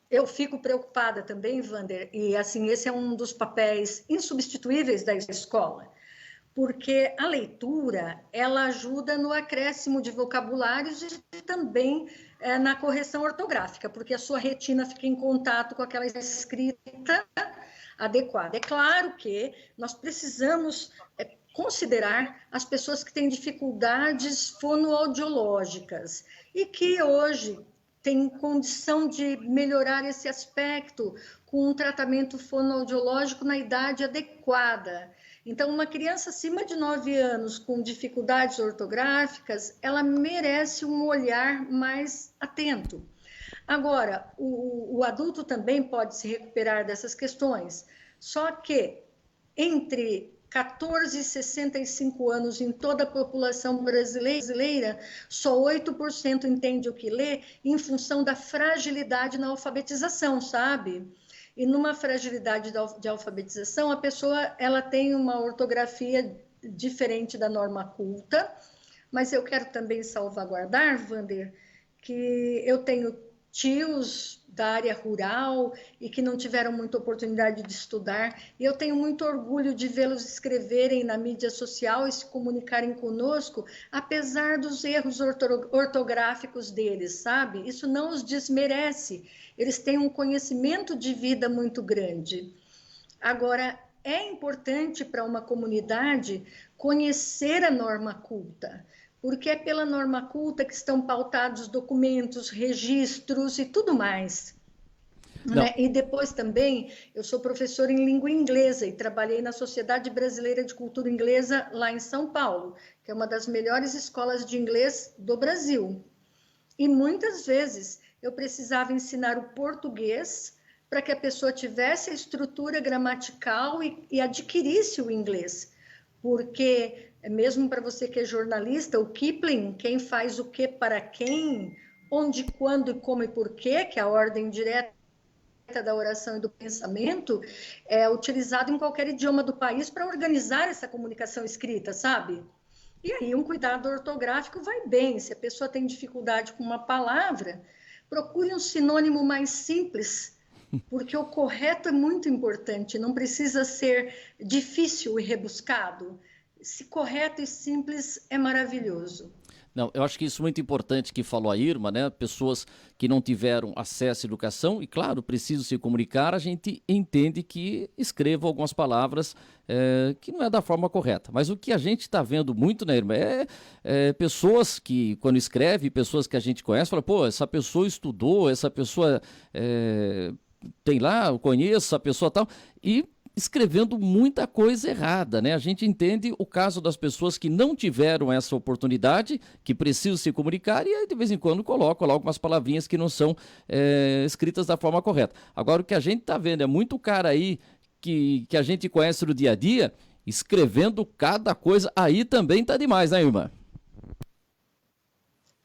Eu fico preocupada também, Wander, e assim, esse é um dos papéis insubstituíveis da escola, porque a leitura, ela ajuda no acréscimo de vocabulários e também na correção ortográfica, porque a sua retina fica em contato com aquela escrita adequada. É claro que nós precisamos considerar as pessoas que têm dificuldades fonoaudiológicas e que hoje tem condição de melhorar esse aspecto com um tratamento fonoaudiológico na idade adequada. Então, uma criança acima de 9 anos com dificuldades ortográficas, ela merece um olhar mais atento. Agora, o adulto também pode se recuperar dessas questões, só que entre 14 e 65 anos em toda a população brasileira, só 8% entende o que lê em função da fragilidade na alfabetização, sabe? E numa fragilidade de alfabetização, a pessoa ela tem uma ortografia diferente da norma culta, mas eu quero também salvaguardar, Wander, que eu tenho tios da área rural e que não tiveram muita oportunidade de estudar, e eu tenho muito orgulho de vê-los escreverem na mídia social e se comunicarem conosco, apesar dos erros ortográficos deles, sabe? Isso não os desmerece, eles têm um conhecimento de vida muito grande. Agora, é importante para uma comunidade conhecer a norma culta, porque é pela norma culta que estão pautados documentos, registros e tudo mais. Né? E depois também, eu sou professora em língua inglesa e trabalhei na Sociedade Brasileira de Cultura Inglesa lá em São Paulo, que é uma das melhores escolas de inglês do Brasil. E muitas vezes eu precisava ensinar o português para que a pessoa tivesse a estrutura gramatical e adquirisse o inglês, porque mesmo para você que é jornalista, o Kipling, quem faz o que para quem, onde, quando, como e por quê, que é a ordem direta da oração e do pensamento é utilizado em qualquer idioma do país para organizar essa comunicação escrita, sabe? E aí um cuidado ortográfico vai bem. Se a pessoa tem dificuldade com uma palavra, procure um sinônimo mais simples, porque o correto é muito importante, não precisa ser difícil e rebuscado. Se correto e simples é maravilhoso. Não, eu acho que isso é muito importante que falou a Irma, né? Pessoas que não tiveram acesso à educação e, claro, precisam se comunicar, a gente entende que escrevam algumas palavras que não é da forma correta. Mas o que a gente está vendo muito, né, Irma, é pessoas que, quando escreve, pessoas que a gente conhece, falam, pô, essa pessoa estudou, essa pessoa tem lá, eu conheço essa pessoa tal, e escrevendo muita coisa errada, né? A gente entende o caso das pessoas que não tiveram essa oportunidade, que precisam se comunicar e aí de vez em quando colocam lá algumas palavrinhas que não são escritas da forma correta. Agora o que a gente está vendo é muito cara aí que a gente conhece no dia a dia, escrevendo cada coisa, aí também tá demais, né, irmã?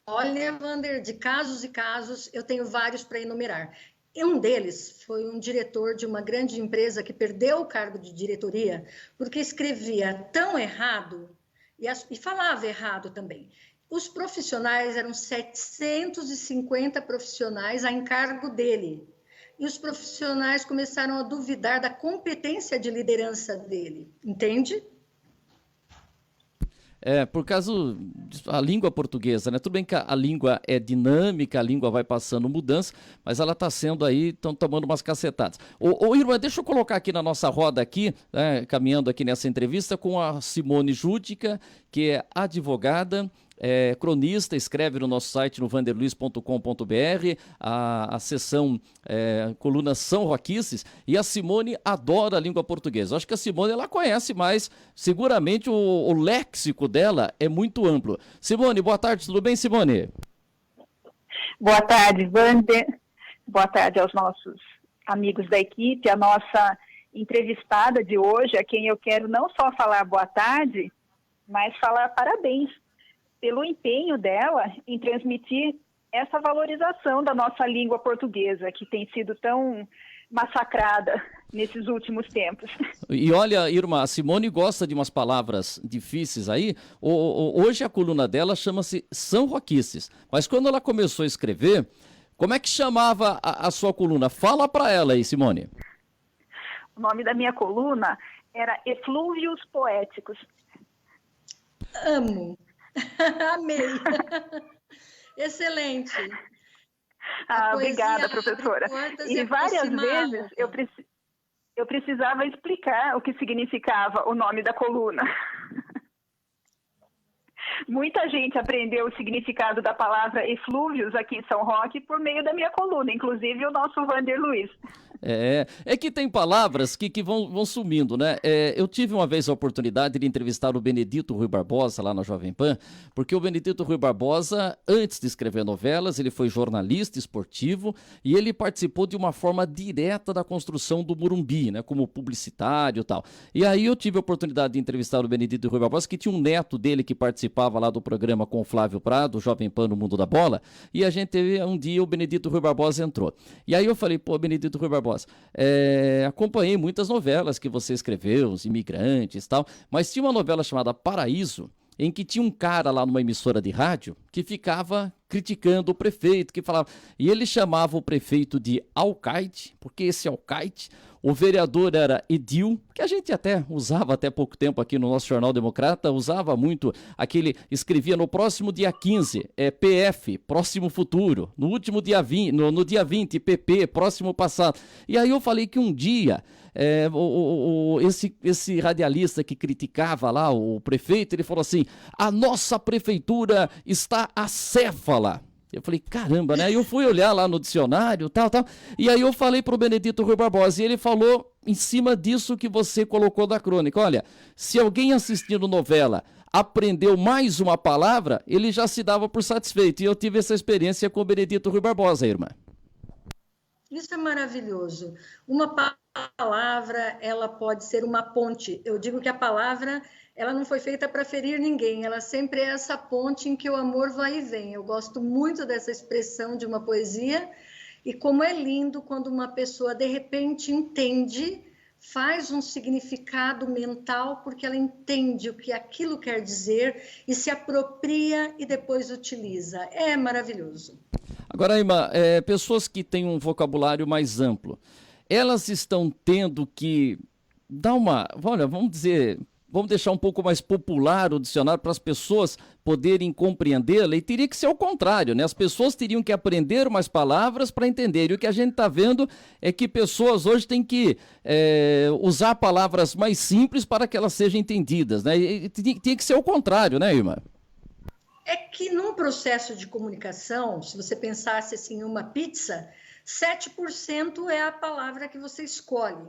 Olha, Wander, de casos e casos, eu tenho vários para enumerar. E um deles foi um diretor de uma grande empresa que perdeu o cargo de diretoria porque escrevia tão errado e falava errado também. Os profissionais eram 750 profissionais a encargo dele. E os profissionais começaram a duvidar da competência de liderança dele, entende? Por causa da língua portuguesa, né? Tudo bem que a língua é dinâmica, a língua vai passando mudança, mas ela está sendo aí, estão tomando umas cacetadas. Ô, Irma, deixa eu colocar aqui na nossa roda aqui, né, caminhando aqui nessa entrevista com a Simone Júdica, que é advogada, cronista, escreve no nosso site no vanderluiz.com.br, a seção coluna São Roquices, e a Simone adora a língua portuguesa. Acho que a Simone ela conhece mais, seguramente o léxico dela é muito amplo. Simone, boa tarde, tudo bem, Simone? Boa tarde, Vander. Boa tarde aos nossos amigos da equipe, a nossa entrevistada de hoje, a quem eu quero não só falar boa tarde, mas falar parabéns pelo empenho dela em transmitir essa valorização da nossa língua portuguesa, que tem sido tão massacrada nesses últimos tempos. E olha, Irma, a Simone gosta de umas palavras difíceis aí. Hoje a coluna dela chama-se São Roquices, mas quando ela começou a escrever, como é que chamava a sua coluna? Fala para ela aí, Simone. O nome da minha coluna era Eflúvios Poéticos. Amo. Amei. Excelente. Obrigada, professora. E várias vezes eu precisava explicar o que significava o nome da coluna. Muita gente aprendeu o significado da palavra eflúvios aqui em São Roque por meio da minha coluna, inclusive o nosso Vander Luiz. É que tem palavras que vão sumindo, né? Eu tive uma vez a oportunidade de entrevistar o Benedito Rui Barbosa lá na Jovem Pan, porque o Benedito Rui Barbosa, antes de escrever novelas, ele foi jornalista esportivo e ele participou de uma forma direta da construção do Morumbi, né? Como publicitário e tal. E aí eu tive a oportunidade de entrevistar o Benedito Rui Barbosa, que tinha um neto dele que participava lá do programa com o Flávio Prado, Jovem Pan no Mundo da Bola, e a gente teve um dia o Benedito Rui Barbosa entrou. E aí eu falei, pô, Benedito Rui Barbosa, acompanhei muitas novelas que você escreveu, Os Imigrantes e tal, mas tinha uma novela chamada Paraíso, em que tinha um cara lá numa emissora de rádio que ficava criticando o prefeito, que falava, e ele chamava o prefeito de alcaide, porque esse alcaide, o vereador era edil, que a gente até usava até pouco tempo aqui no nosso Jornal Democrata, usava muito aquele, escrevia no próximo dia 15, PF, próximo futuro, no último dia 20, no dia 20, PP, próximo passado. E aí eu falei que um dia, esse radialista que criticava lá o prefeito, ele falou assim, a nossa prefeitura está acéfala. Eu falei, caramba, né? Aí eu fui olhar lá no dicionário, tal, e aí eu falei pro Benedito Rui Barbosa, e ele falou em cima disso que você colocou da crônica. Olha, se alguém assistindo novela aprendeu mais uma palavra, ele já se dava por satisfeito. E eu tive essa experiência com o Benedito Rui Barbosa, irmã. Isso é maravilhoso. Uma palavra, ela pode ser uma ponte. Eu digo que a palavra, ela não foi feita para ferir ninguém, ela sempre é essa ponte em que o amor vai e vem. Eu gosto muito dessa expressão de uma poesia E como é lindo quando uma pessoa, de repente, entende, faz um significado mental, porque ela entende o que aquilo quer dizer e se apropria e depois utiliza. É maravilhoso. Agora, Irma, pessoas que têm um vocabulário mais amplo, elas estão tendo que dar olha, vamos deixar um pouco mais popular o dicionário para as pessoas poderem compreendê-la, e teria que ser o contrário, né? As pessoas teriam que aprender umas palavras para entender. E o que a gente está vendo é que pessoas hoje têm que usar palavras mais simples para que elas sejam entendidas, né? E tinha que ser o contrário, né, Irma? É que num processo de comunicação, se você pensasse assim, uma pizza, 7% é a palavra que você escolhe,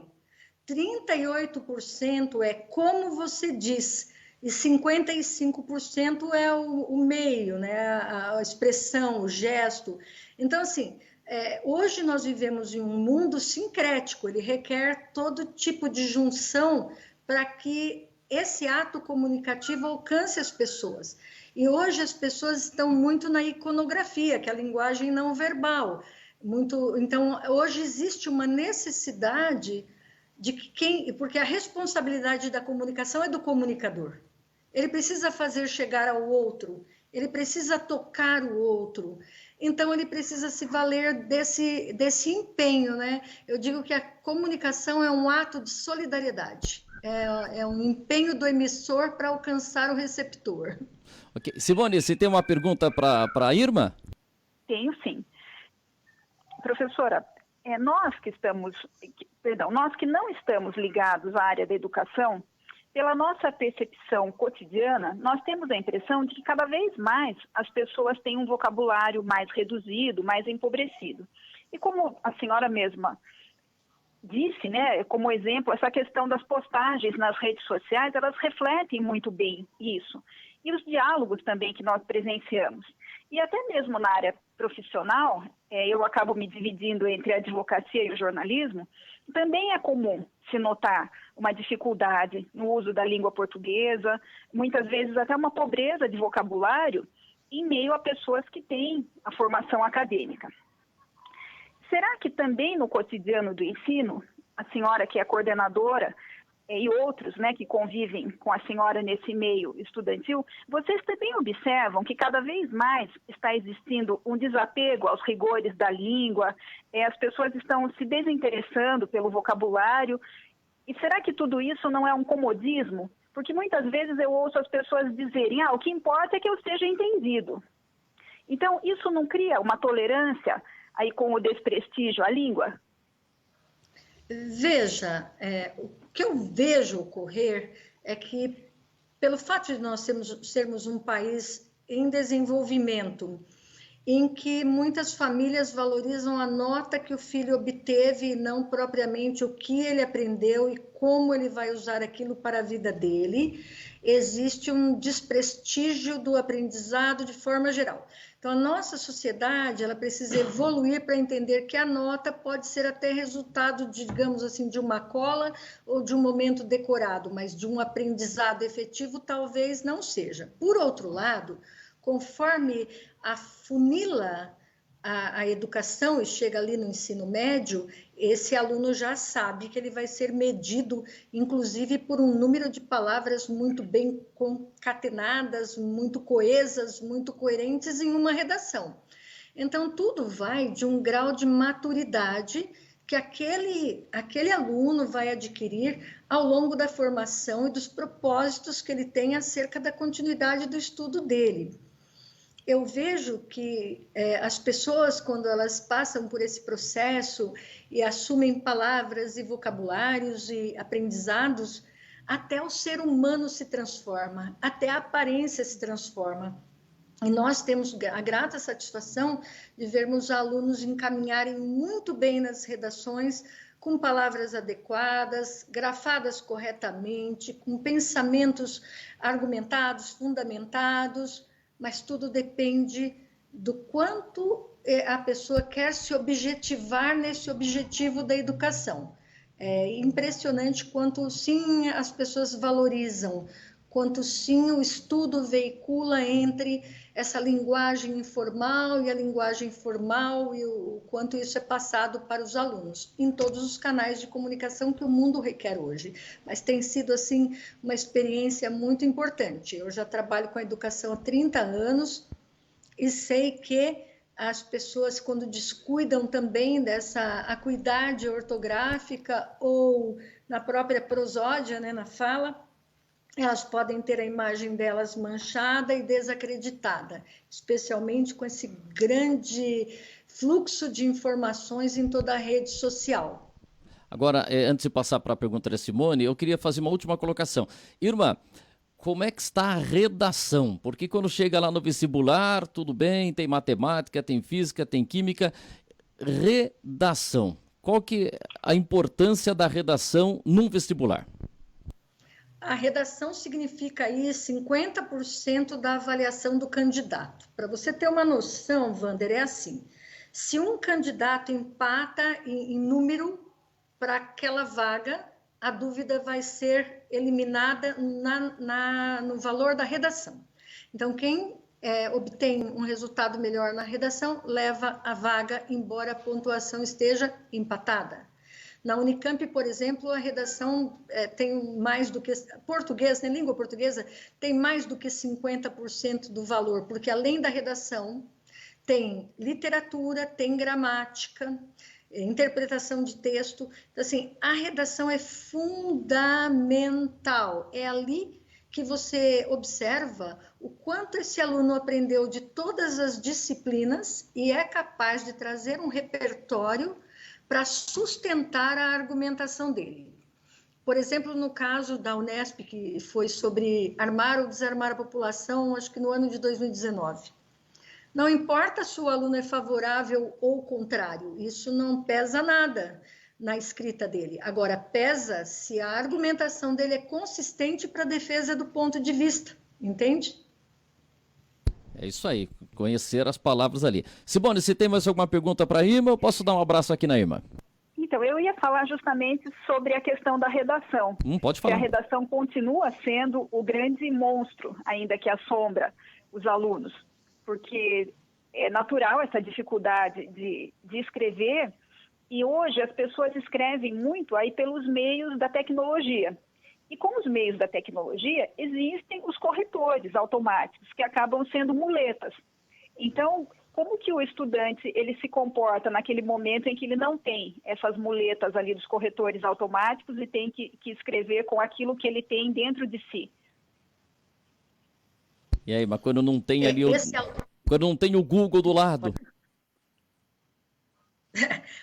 38% é como você diz, e 55% é o meio, né? A expressão, o gesto. Então, assim, hoje nós vivemos em um mundo sincrético, ele requer todo tipo de junção para que esse ato comunicativo alcance as pessoas. E hoje as pessoas estão muito na iconografia, que é a linguagem não verbal. Então, hoje existe uma necessidade de porque a responsabilidade da comunicação é do comunicador. Ele precisa fazer chegar ao outro, ele precisa tocar o outro. Então, ele precisa se valer desse empenho, né? Eu digo que a comunicação é um ato de solidariedade. É um empenho do emissor para alcançar o receptor. Okay. Simone, você tem uma pergunta para a Irma? Tenho, sim. Professora, nós que não estamos ligados à área da educação, pela nossa percepção cotidiana, nós temos a impressão de que cada vez mais as pessoas têm um vocabulário mais reduzido, mais empobrecido. E como a senhora mesma disse, né, como exemplo, essa questão das postagens nas redes sociais, elas refletem muito bem isso. E os diálogos também que nós presenciamos. E até mesmo na área profissional, eu acabo me dividindo entre a advocacia e o jornalismo, também é comum se notar uma dificuldade no uso da língua portuguesa, muitas vezes até uma pobreza de vocabulário em meio a pessoas que têm a formação acadêmica. Será que também no cotidiano do ensino, a senhora que é coordenadora e outros, né, que convivem com a senhora nesse meio estudantil, vocês também observam que cada vez mais está existindo um desapego aos rigores da língua, as pessoas estão se desinteressando pelo vocabulário, e será que tudo isso não é um comodismo? Porque muitas vezes eu ouço as pessoas dizerem, o que importa é que eu seja entendido. Então, isso não cria uma tolerância aí com o desprestígio à língua? Veja, o que eu vejo ocorrer é que, pelo fato de nós sermos um país em desenvolvimento, em que muitas famílias valorizam a nota que o filho obteve e não propriamente o que ele aprendeu e como ele vai usar aquilo para a vida dele, existe um desprestígio do aprendizado de forma geral. Então, a nossa sociedade, ela precisa evoluir para entender que a nota pode ser até resultado, digamos assim, de uma cola ou de um momento decorado, mas de um aprendizado efetivo talvez não seja. Por outro lado, conforme afunila a educação e chega ali no ensino médio, esse aluno já sabe que ele vai ser medido, inclusive, por um número de palavras muito bem concatenadas, muito coesas, muito coerentes em uma redação. Então, tudo vai de um grau de maturidade que aquele aluno vai adquirir ao longo da formação e dos propósitos que ele tem acerca da continuidade do estudo dele. Eu vejo que as pessoas, quando elas passam por esse processo e assumem palavras e vocabulários e aprendizados, até o ser humano se transforma, até a aparência se transforma. E nós temos a grata satisfação de vermos alunos encaminharem muito bem nas redações, com palavras adequadas, grafadas corretamente, com pensamentos argumentados, fundamentados, mas tudo depende do quanto a pessoa quer se objetivar nesse objetivo da educação. É impressionante quanto, sim, as pessoas valorizam quanto sim o estudo veicula entre essa linguagem informal e a linguagem formal e o quanto isso é passado para os alunos, em todos os canais de comunicação que o mundo requer hoje. Mas tem sido, assim, uma experiência muito importante. Eu já trabalho com a educação há 30 anos e sei que as pessoas, quando descuidam também dessa acuidade ortográfica ou na própria prosódia, né, na fala, elas podem ter a imagem delas manchada e desacreditada, especialmente com esse grande fluxo de informações em toda a rede social. Agora, antes de passar para a pergunta da Simone, eu queria fazer uma última colocação. Irmã, como é que está a redação? Porque quando chega lá no vestibular, tudo bem, tem matemática, tem física, tem química. Redação. Qual que é a importância da redação num vestibular? A redação significa aí 50% da avaliação do candidato. Para você ter uma noção, Wander, é assim: se um candidato empata em número para aquela vaga, a dúvida vai ser eliminada no valor da redação. Então, quem obtém um resultado melhor na redação leva a vaga, embora a pontuação esteja empatada. Na Unicamp, por exemplo, a redação tem mais do que... Português, né, língua portuguesa, tem mais do que 50% do valor, porque além da redação, tem literatura, tem gramática, interpretação de texto. Então, assim, a redação é fundamental. É ali que você observa o quanto esse aluno aprendeu de todas as disciplinas e é capaz de trazer um repertório para sustentar a argumentação dele. Por exemplo, no caso da Unesp, que foi sobre armar ou desarmar a população, acho que no ano de 2019. Não importa se o aluno é favorável ou contrário, isso não pesa nada na escrita dele. Agora, pesa se a argumentação dele é consistente para a defesa do ponto de vista, entende? É isso aí, conhecer as palavras ali. Simone, se tem mais alguma pergunta para a Irma, eu posso dar um abraço aqui na Irma? Então, eu ia falar justamente sobre a questão da redação. Pode falar. Que a redação continua sendo o grande monstro, ainda que assombra os alunos, porque é natural essa dificuldade de escrever, e hoje as pessoas escrevem muito aí pelos meios da tecnologia. E com os meios da tecnologia, existem os corretores automáticos, que acabam sendo muletas. Então, como que o estudante ele se comporta naquele momento em que ele não tem essas muletas ali dos corretores automáticos e tem que escrever com aquilo que ele tem dentro de si? E aí, mas quando não tem ali quando não tem o Google do lado?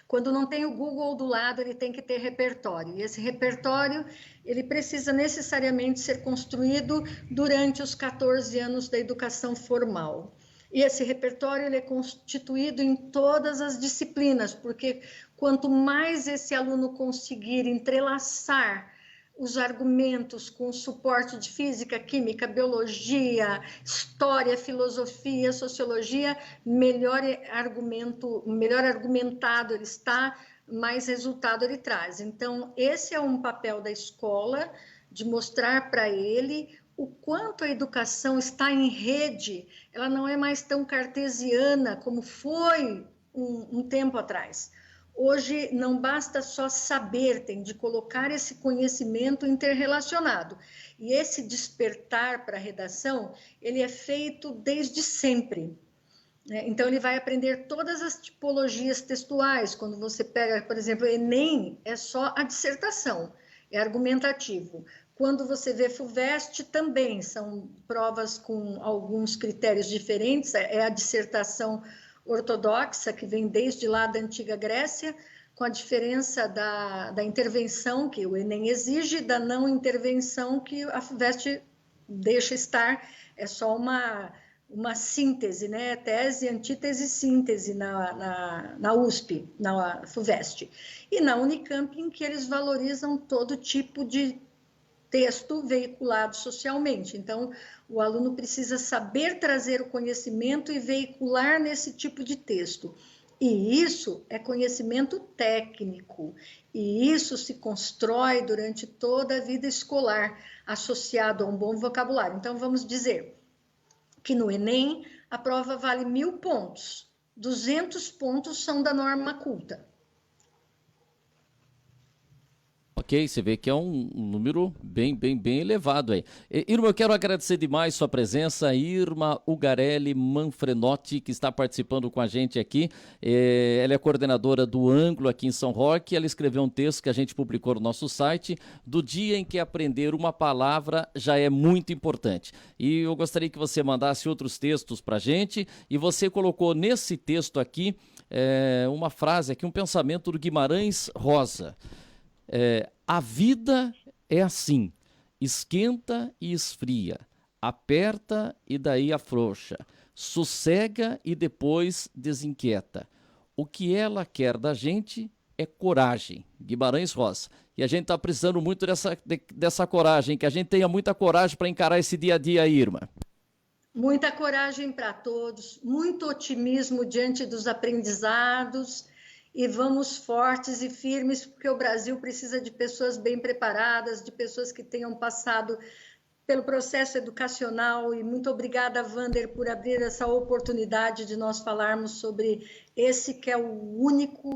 Quando não tem o Google do lado, ele tem que ter repertório. E esse repertório, ele precisa necessariamente ser construído durante os 14 anos da educação formal. E esse repertório ele é constituído em todas as disciplinas, porque quanto mais esse aluno conseguir entrelaçar os argumentos com suporte de física, química, biologia, história, filosofia, sociologia, melhor argumentado ele está, mais resultado ele traz. Então, esse é um papel da escola, de mostrar para ele o quanto a educação está em rede, ela não é mais tão cartesiana como foi um tempo atrás. Hoje não basta só saber, tem de colocar esse conhecimento interrelacionado. E esse despertar para a redação, ele é feito desde sempre. Então, ele vai aprender todas as tipologias textuais. Quando você pega, por exemplo, o Enem, é só a dissertação, é argumentativo. Quando você vê FUVEST, também são provas com alguns critérios diferentes, é a dissertação ortodoxa, que vem desde lá da antiga Grécia, com a diferença da intervenção que o Enem exige, da não intervenção que a FUVEST deixa estar, é só uma síntese, né? Tese, antítese, síntese na USP, na FUVEST. E na Unicamp, em que eles valorizam todo tipo de texto veiculado socialmente. Então, o aluno precisa saber trazer o conhecimento e veicular nesse tipo de texto. E isso é conhecimento técnico, e isso se constrói durante toda a vida escolar, associado a um bom vocabulário. Então, vamos dizer que no Enem a prova vale 1.000 pontos, 200 pontos são da norma culta. Ok, você vê que é um número bem elevado aí. Irma, eu quero agradecer demais sua presença, Irma Ugarelli Manfrenotti, que está participando com a gente aqui. Ela é coordenadora do Ângulo aqui em São Roque. Ela escreveu um texto que a gente publicou no nosso site, do dia em que aprender uma palavra já é muito importante. E eu gostaria que você mandasse outros textos para a gente, e você colocou nesse texto aqui uma frase aqui, um pensamento do Guimarães Rosa. A vida é assim, esquenta e esfria, aperta e daí afrouxa, sossega e depois desinquieta. O que ela quer da gente é coragem. Guimarães Rosa. E a gente está precisando muito dessa coragem, que a gente tenha muita coragem para encarar esse dia a dia, Irma. Muita coragem para todos, muito otimismo diante dos aprendizados, e vamos fortes e firmes, porque o Brasil precisa de pessoas bem preparadas, de pessoas que tenham passado pelo processo educacional. E muito obrigada, Vander, por abrir essa oportunidade de nós falarmos sobre esse que é o único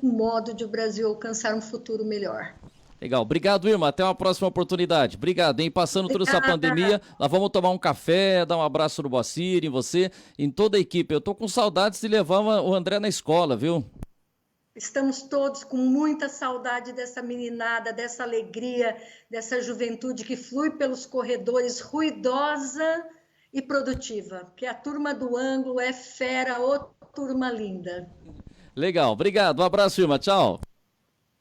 modo de o Brasil alcançar um futuro melhor. Legal, obrigado, Irma, até uma próxima oportunidade. Obrigado, hein? Passando toda essa pandemia, nós vamos tomar um café, dar um abraço no Boacir, em você, em toda a equipe. Eu tô com saudades de levar o André na escola, viu? Estamos todos com muita saudade dessa meninada, dessa alegria, dessa juventude que flui pelos corredores, ruidosa e produtiva. Porque a turma do Ângulo é fera, ô turma linda. Legal, obrigado, um abraço, Irma, tchau.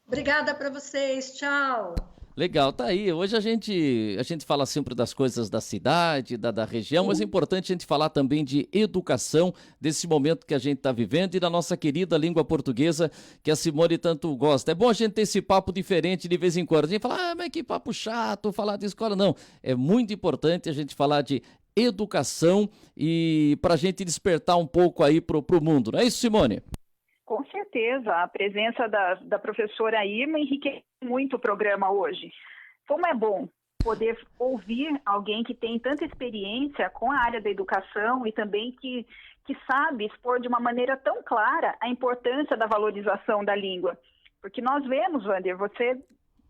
Obrigada para vocês, tchau. Legal, tá aí. Hoje a gente fala sempre das coisas da cidade, da região, mas é importante a gente falar também de educação, desse momento que a gente está vivendo e da nossa querida língua portuguesa, que a Simone tanto gosta. É bom a gente ter esse papo diferente de vez em quando. A gente fala, mas que papo chato falar de escola. Não, é muito importante a gente falar de educação e para a gente despertar um pouco aí pro mundo. Não é isso, Simone? Com certeza, a presença da professora Irma enriquece muito o programa hoje. Como é bom poder ouvir alguém que tem tanta experiência com a área da educação e também que sabe expor de uma maneira tão clara a importância da valorização da língua. Porque nós vemos, Vander, você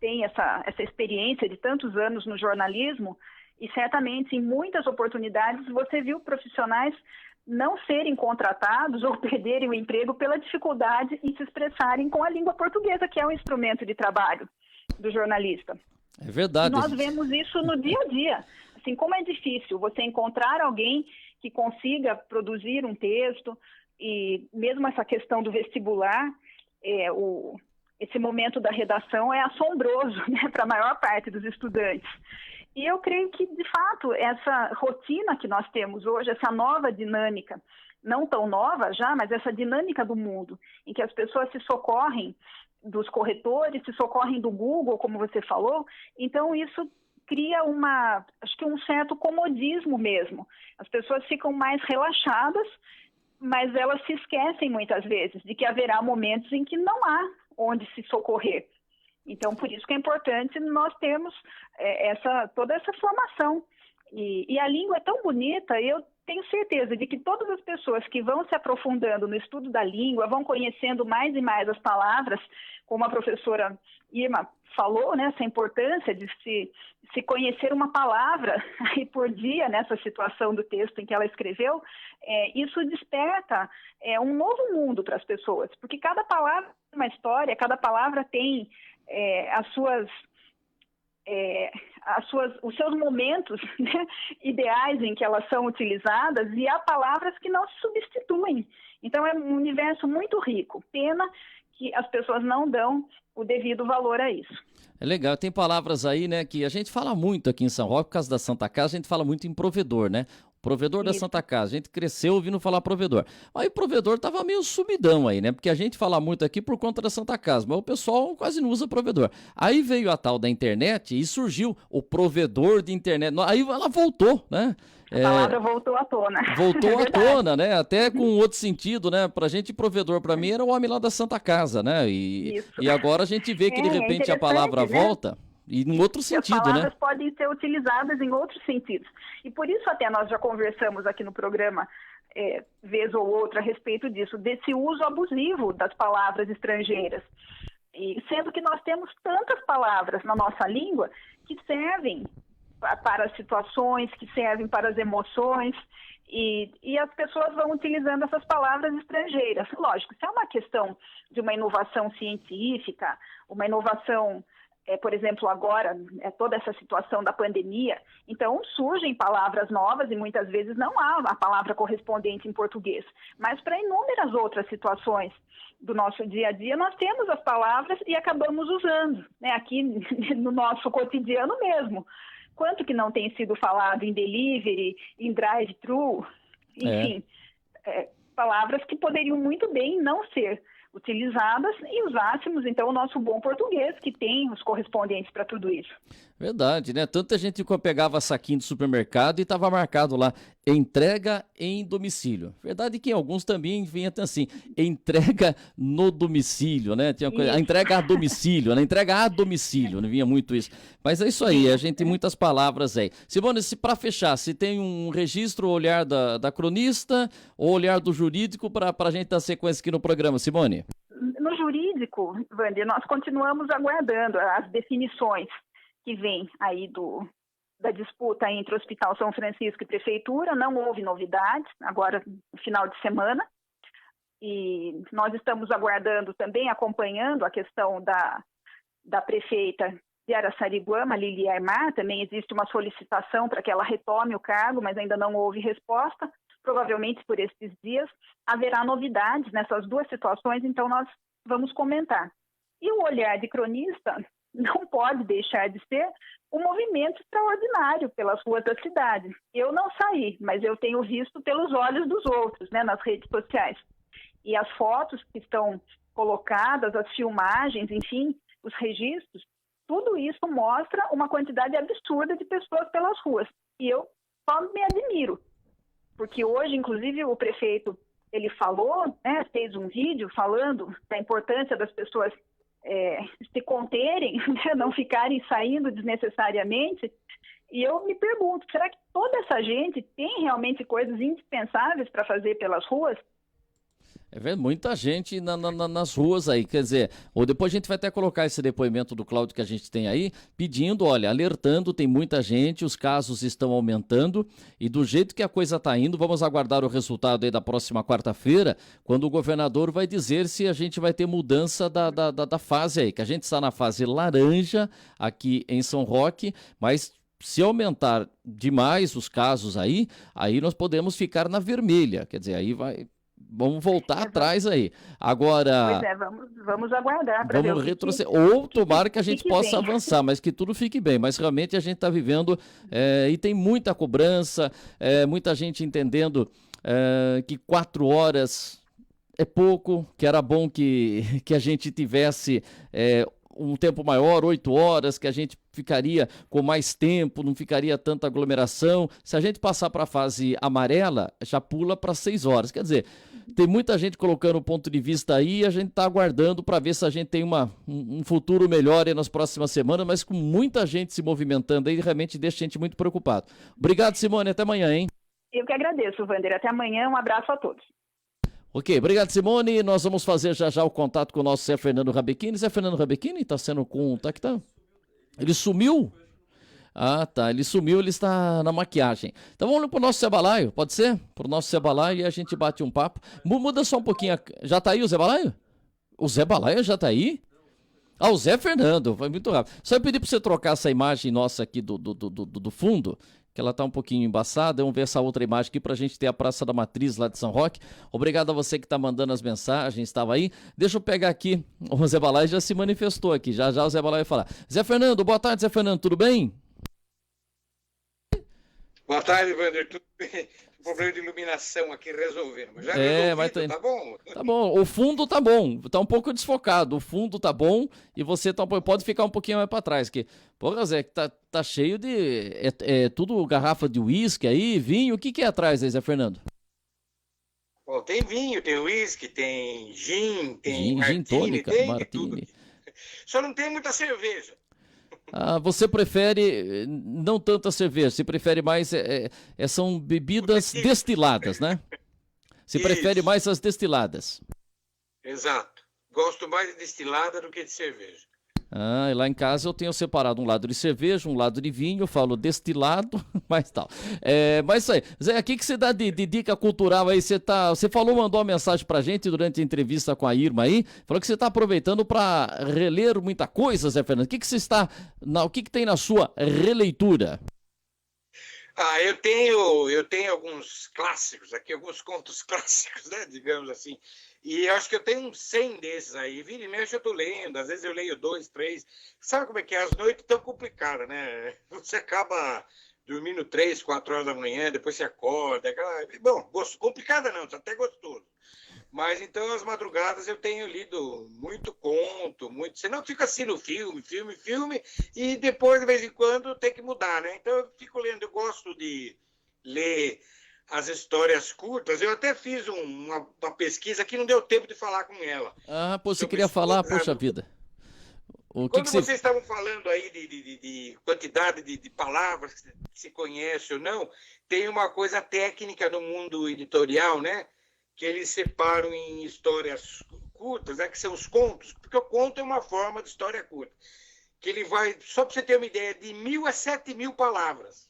tem essa experiência de tantos anos no jornalismo e certamente em muitas oportunidades você viu profissionais não serem contratados ou perderem o emprego pela dificuldade em se expressarem com a língua portuguesa, que é um instrumento de trabalho do jornalista. É verdade. E nós vemos isso no dia a dia. Assim, como é difícil você encontrar alguém que consiga produzir um texto, e mesmo essa questão do vestibular, esse momento da redação é assombroso, né, para a maior parte dos estudantes. E eu creio que, de fato, essa rotina que nós temos hoje, essa nova dinâmica, não tão nova já, mas essa dinâmica do mundo, em que as pessoas se socorrem dos corretores, se socorrem do Google, como você falou, então isso cria acho que um certo comodismo mesmo. As pessoas ficam mais relaxadas, mas elas se esquecem muitas vezes de que haverá momentos em que não há onde se socorrer. Então, por isso que é importante nós termos toda essa formação. E a língua é tão bonita, e eu tenho certeza de que todas as pessoas que vão se aprofundando no estudo da língua, vão conhecendo mais e mais as palavras, como a professora Irma falou, né, essa importância de se conhecer uma palavra aí por dia, nessa situação do texto em que ela escreveu, isso desperta um novo mundo para as pessoas, porque cada palavra tem uma história, cada palavra tem os seus momentos, né, ideais em que elas são utilizadas, e há palavras que não se substituem. Então é um universo muito rico. Pena que as pessoas não dão o devido valor a isso. É legal, tem palavras aí, né, que a gente fala muito aqui em São Roque, por causa da Santa Casa, a gente fala muito em provedor, né? Provedor da Santa Casa. A gente cresceu ouvindo falar provedor. Aí o provedor tava meio sumidão aí, né? Porque a gente fala muito aqui por conta da Santa Casa, mas o pessoal quase não usa provedor. Aí veio a tal da internet e surgiu o provedor de internet. Aí ela voltou, né? A palavra voltou à tona. Voltou à tona, né? Até com outro sentido, né? Pra gente, provedor, pra mim, era o homem lá da Santa Casa, né? E agora a gente vê que, de repente, a palavra volta e em outro sentido, né? As palavras podem ser utilizadas em outros sentidos. E por isso até nós já conversamos aqui no programa, vez ou outra, a respeito disso, desse uso abusivo das palavras estrangeiras. E sendo que nós temos tantas palavras na nossa língua que servem para as situações, que servem para as emoções, e as pessoas vão utilizando essas palavras estrangeiras. Lógico, se é uma questão de uma inovação científica, uma inovação, por exemplo, agora, toda essa situação da pandemia, então surgem palavras novas e muitas vezes não há a palavra correspondente em português. Mas para inúmeras outras situações do nosso dia a dia, nós temos as palavras e acabamos usando, né, aqui no nosso cotidiano mesmo. Quanto que não tem sido falado em delivery, em drive-thru, enfim, palavras que poderiam muito bem não ser utilizadas e usássemos, então, o nosso bom português, que tem os correspondentes para tudo isso. Verdade, né? Tanta gente que pegava saquinho de supermercado e estava marcado lá, entrega em domicílio. Verdade que em alguns também vinha assim, entrega no domicílio, né? Tinha coisa, a entrega a domicílio, né? Entrega a domicílio, não vinha muito isso. Mas é isso aí, a gente tem muitas palavras aí. Simone, para fechar, se tem um registro, olhar da cronista ou olhar do jurídico para a gente dar sequência aqui no programa, Simone? No jurídico, Wander, nós continuamos aguardando as definições que vêm aí da disputa entre o Hospital São Francisco e Prefeitura. Não houve novidades, agora no final de semana, e nós estamos aguardando também, acompanhando a questão da prefeita de Araçariguama, Lili Aymar. Também existe uma solicitação para que ela retome o cargo, mas ainda não houve resposta. Provavelmente por esses dias haverá novidades nessas duas situações, então nós vamos comentar. E o olhar de cronista não pode deixar de ser um movimento extraordinário pelas ruas da cidade. Eu não saí, mas eu tenho visto pelos olhos dos outros, né, nas redes sociais. E as fotos que estão colocadas, as filmagens, enfim, os registros, tudo isso mostra uma quantidade absurda de pessoas pelas ruas. E eu só me admiro, porque hoje, inclusive, o prefeito, ele falou, né, fez um vídeo falando da importância das pessoas se conterem, né, não ficarem saindo desnecessariamente. E eu me pergunto, será que toda essa gente tem realmente coisas indispensáveis para fazer pelas ruas? Muita gente nas ruas aí, quer dizer, ou depois a gente vai até colocar esse depoimento do Cláudio que a gente tem aí, pedindo, olha, alertando, tem muita gente, os casos estão aumentando e do jeito que a coisa está indo, vamos aguardar o resultado aí da próxima quarta-feira, quando o governador vai dizer se a gente vai ter mudança da fase aí, que a gente está na fase laranja aqui em São Roque, mas se aumentar demais os casos aí nós podemos ficar na vermelha, quer dizer, aí vamos voltar atrás aí. Agora. Vamos aguardar para ver. Vamos retroceder. Ou tomara que a gente possa avançar, mas que tudo fique bem. Mas realmente a gente está vivendo e tem muita cobrança, muita gente entendendo que 4 horas é pouco, que era bom que a gente tivesse um tempo maior, 8 horas, que a gente ficaria com mais tempo, não ficaria tanta aglomeração. Se a gente passar para a fase amarela, já pula para 6 horas. Quer dizer, tem muita gente colocando o ponto de vista aí e a gente está aguardando para ver se a gente tem um futuro melhor aí nas próximas semanas, mas com muita gente se movimentando aí, realmente deixa a gente muito preocupado. Obrigado, Simone, até amanhã, hein? Eu que agradeço, Wander. Até amanhã, um abraço a todos. Ok, obrigado, Simone. Nós vamos fazer já o contato com o nosso Zé Fernando Rabechini. Zé Fernando Rabechini está sendo com... Tá que tá? Ele sumiu? Ah, tá. Ele sumiu, ele está na maquiagem. Então vamos para o nosso Zé Balaio, pode ser? Para o nosso Zé Balaio e a gente bate um papo. Muda só um pouquinho. Já tá aí o Zé Balaio? O Zé Balaio já tá aí? Ah, o Zé Fernando. Foi muito rápido. Só eu pedi para você trocar essa imagem nossa aqui do fundo, que ela tá um pouquinho embaçada. Vamos ver essa outra imagem aqui pra gente ter a Praça da Matriz lá de São Roque. Obrigado a você que tá mandando as mensagens, estava aí. Deixa eu pegar aqui, o Zé Balai já se manifestou aqui, já o Zé Balai vai falar. Zé Fernando, boa tarde, Zé Fernando, tudo bem? Boa tarde, Wander. Tudo bem? Problema de iluminação aqui resolvemos. Já Mas tá bom? Tá bom, o fundo tá bom, tá um pouco desfocado, o fundo tá bom e você pode ficar um pouquinho mais pra trás, que, porra, Zé, tá cheio de, tudo garrafa de uísque aí, vinho, o que é atrás aí, Zé Fernando? Bom, tem vinho, tem uísque, tem gin, tem Gin tônica, tem martini. tudo. Só não tem muita cerveja. Ah, você prefere não tanta cerveja, você prefere mais, são bebidas destiladas, né? Você prefere Isso. mais as destiladas. Exato. Gosto mais de destilada do que de cerveja. Ah, e lá em casa eu tenho separado um lado de cerveja, um lado de vinho, eu falo destilado, mas tal. Mas isso aí. Zé, o que você dá de dica cultural aí? Você mandou uma mensagem pra gente durante a entrevista com a Irma aí, falou que você está aproveitando para reler muita coisa, Zé Fernando. O que tem na sua releitura? Eu tenho alguns clássicos aqui, alguns contos clássicos, né, digamos assim. E eu acho que eu tenho uns 100 desses aí. Vira e mexe eu tô lendo, às vezes eu leio 2, 3. Sabe como é que é? As noites tão complicadas, né? Você acaba dormindo 3, 4 horas da manhã, depois você acorda. Bom, complicada não, tá até gostoso. Mas então as madrugadas eu tenho lido muito conto, muito. Senão fica assim no filme, e depois, de vez em quando, tem que mudar, né? Então eu fico lendo, eu gosto de ler as histórias curtas. Eu até fiz uma pesquisa que não deu tempo de falar com ela. Ah, pô, você queria falar, poxa vida. Quando vocês estavam falando aí de quantidade de palavras que se conhece ou não, tem uma coisa técnica no mundo editorial, né? Que eles separam em histórias curtas, né? Que são os contos, porque o conto é uma forma de história curta. Que ele vai, só para você ter uma ideia, de 1.000 a 7.000 palavras.